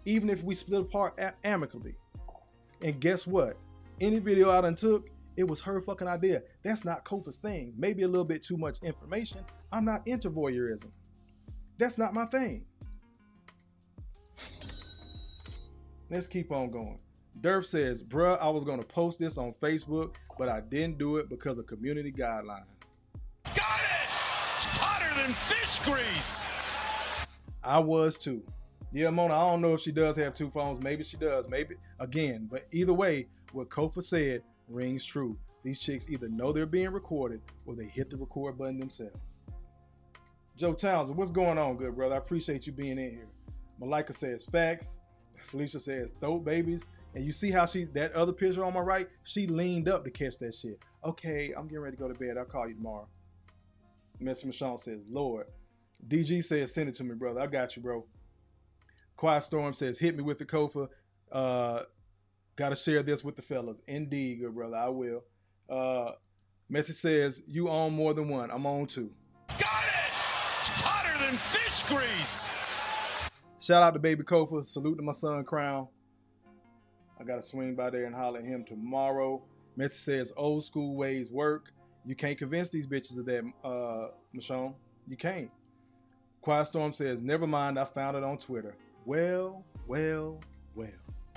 Even if we split apart amicably. And guess what? Any video I done took, it was her fucking idea. That's not Kofa's thing. Maybe a little bit too much information. I'm not into voyeurism. That's not my thing. Let's keep on going. Durf says, bruh, I was going to post this on Facebook, but I didn't do it because of community guidelines. Got it! Hotter than fish grease! I was too. Yeah, Mona, I don't know if she does have 2 phones. Maybe she does. Maybe. Again, but either way, what Kofa said rings true. These chicks either know they're being recorded or they hit the record button themselves. Joe Townsend, what's going on, good brother? I appreciate you being in here. Malika says facts. Felicia says throat babies. And you see how that other picture on my right, she leaned up to catch that shit. Okay, I'm getting ready to go to bed. I'll call you tomorrow. Mr. Michonne says, Lord. DG says, send it to me, brother. I got you, bro. Quiet Storm says, hit me with the Kofa. Gotta share this with the fellas. Indeed, good brother. I will. Message says, you own more than one. I'm on 2. Got it! Hotter than fish grease! Shout out to baby Kofa. Salute to my son Crown. I gotta swing by there and holler at him tomorrow. Message says old school ways work. You can't convince these bitches of that, Michonne. You can't. Quiet Storm says, never mind, I found it on Twitter. Well. Got it!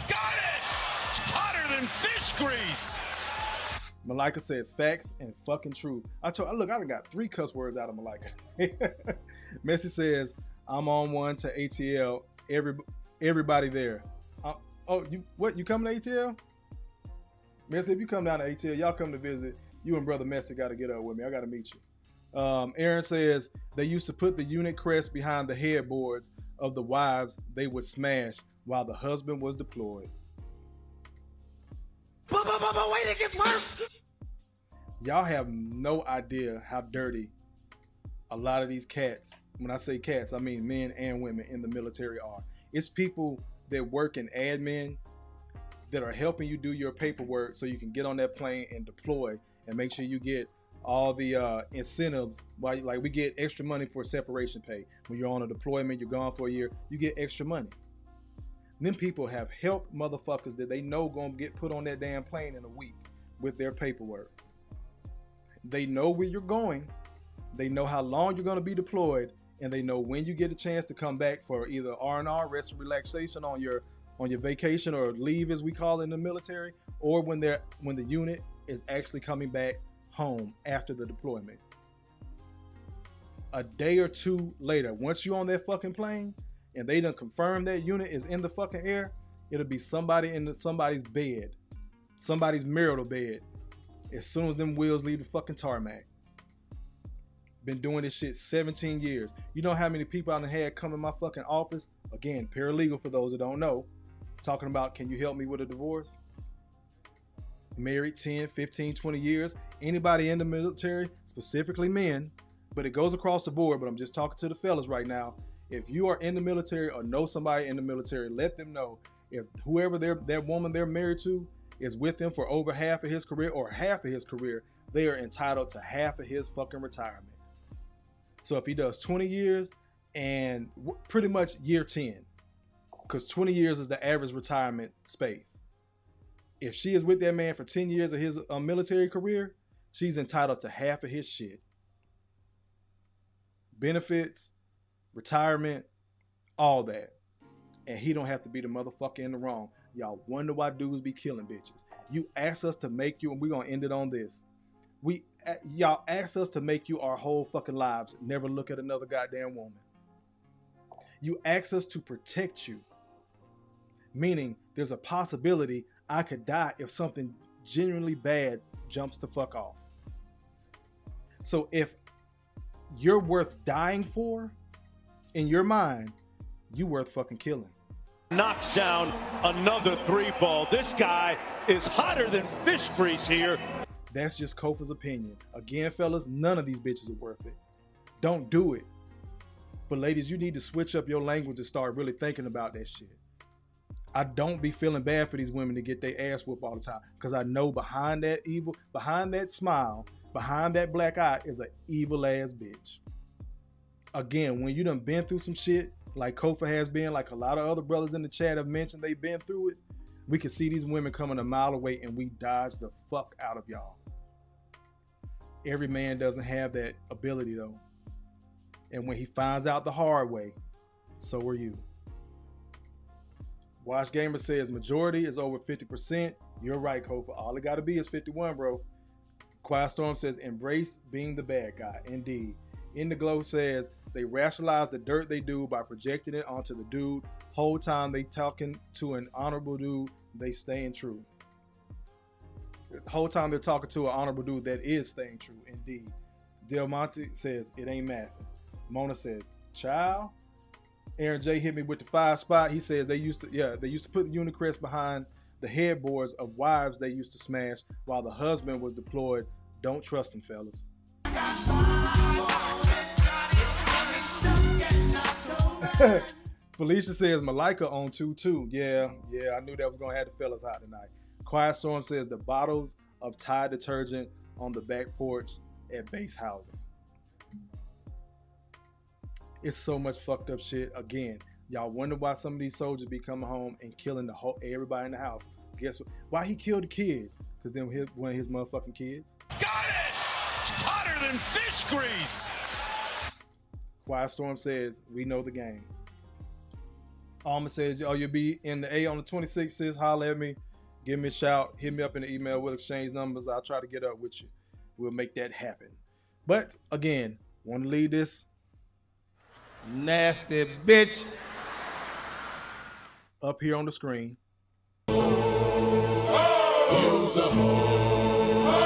Hotter than fish grease! Malika says facts and fucking truth. I done got 3 cuss words out of Malika. Message says, I'm on one to ATL. Everybody there. You coming to ATL? Messy, if you come down to ATL, y'all come to visit. You and brother Messy got to get up with me. I got to meet you. Aaron says they used to put the unit crest behind the headboards of the wives they would smash while the husband was deployed. Wait, it gets worse. Y'all have no idea how dirty a lot of these cats, when I say cats, I mean men and women in the military are. It's people that work in admin that are helping you do your paperwork so you can get on that plane and deploy and make sure you get all the incentives. Like we get extra money for separation pay. When you're on a deployment, you're gone for a year, you get extra money. Then people have helped motherfuckers that they know gonna get put on that damn plane in a week with their paperwork. They know where you're going, they know how long you're gonna be deployed, and they know when you get a chance to come back for either R&R, rest and relaxation on your vacation or leave as we call it in the military, or when the unit is actually coming back home after the deployment. A day or 2 later, once you're on that fucking plane and they done confirm that unit is in the fucking air, it'll be somebody in somebody's bed, somebody's marital bed, as soon as them wheels leave the fucking tarmac. Been doing this shit 17 years. You know how many people I done had come in my fucking office? Again, paralegal for those that don't know. Talking about, can you help me with a divorce? Married 10, 15, 20 years. Anybody in the military, specifically men, but it goes across the board, but I'm just talking to the fellas right now. If you are in the military or know somebody in the military, let them know if whoever that woman they're married to is with them for over half of his career or half of his career, they are entitled to half of his fucking retirement. So if he does 20 years and pretty much year 10, because 20 years is the average retirement space. If she is with that man for 10 years of his military career, she's entitled to half of his shit. Benefits, retirement, all that. And he don't have to be the motherfucker in the wrong. Y'all wonder why dudes be killing bitches. You asked us to make you, and we're going to end it on this. Y'all asked us to make you our whole fucking lives never look at another goddamn woman. You asked us to protect you. Meaning there's a possibility I could die if something genuinely bad jumps the fuck off. So if you're worth dying for, in your mind, you worth fucking killing. Knocks down another 3-ball. This guy is hotter than fish grease here. That's just Kofa's opinion. Again, fellas, none of these bitches are worth it. Don't do it. But ladies, you need to switch up your language and start really thinking about that shit. I don't be feeling bad for these women to get their ass whooped all the time, because I know behind that evil, behind that smile, behind that black eye is an evil ass bitch. Again, when you done been through some shit, like Kofa has been, like a lot of other brothers in the chat have mentioned they've been through it, we can see these women coming a mile away and we dodge the fuck out of y'all. Every man doesn't have that ability though. And when he finds out the hard way, so are you. Watch Gamer says majority is over 50%. You're right, Kofa. All it gotta be is 51, bro. Quiet Storm says embrace being the bad guy. Indeed. In the Glow says they rationalize the dirt they do by projecting it onto the dude. Whole time they talking to an honorable dude, they staying true. The whole time they're talking to an honorable dude that is staying true. Indeed. Del Monte says it ain't mathing. Mona says, child. Aaron J hit me with the 5 spot. He says they used to put the Unicrest behind the headboards of wives they used to smash while the husband was deployed. Don't trust them, fellas. Felicia says Malika on 2-2. Yeah, I knew that was gonna have the fellas hot tonight. Quiet Storm says the bottles of Tide detergent on the back porch at base housing. It's so much fucked up shit. Again, y'all wonder why some of these soldiers be coming home and killing the whole everybody in the house. Guess what? Why he killed the kids? Because then one of his motherfucking kids. Got it! Hotter than fish grease! Quiet Storm says, we know the game. Alma says, oh, you'll be in the A on the 26th, sis. Holler at me. Give me a shout. Hit me up in the email. We'll exchange numbers. I'll try to get up with you. We'll make that happen. But, again, want to leave this nasty bitch up here on the screen. Use a hoe.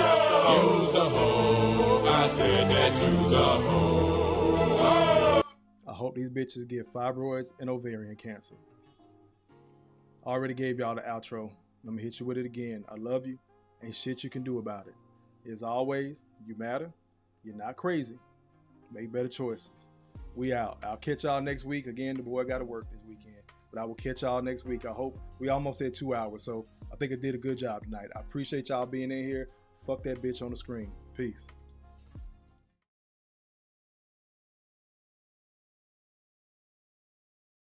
Use a hoe. I said that use a hoe. I hope these bitches get fibroids and ovarian cancer. I already gave y'all the outro. Let me hit you with it again. I love you. Ain't shit you can do about it. As always, you matter. You're not crazy. Make better choices. We out. I'll catch y'all next week. Again, the boy got to work this weekend. But I will catch y'all next week. I hope. We almost said 2 hours, so I think I did a good job tonight. I appreciate y'all being in here. Fuck that bitch on the screen. Peace.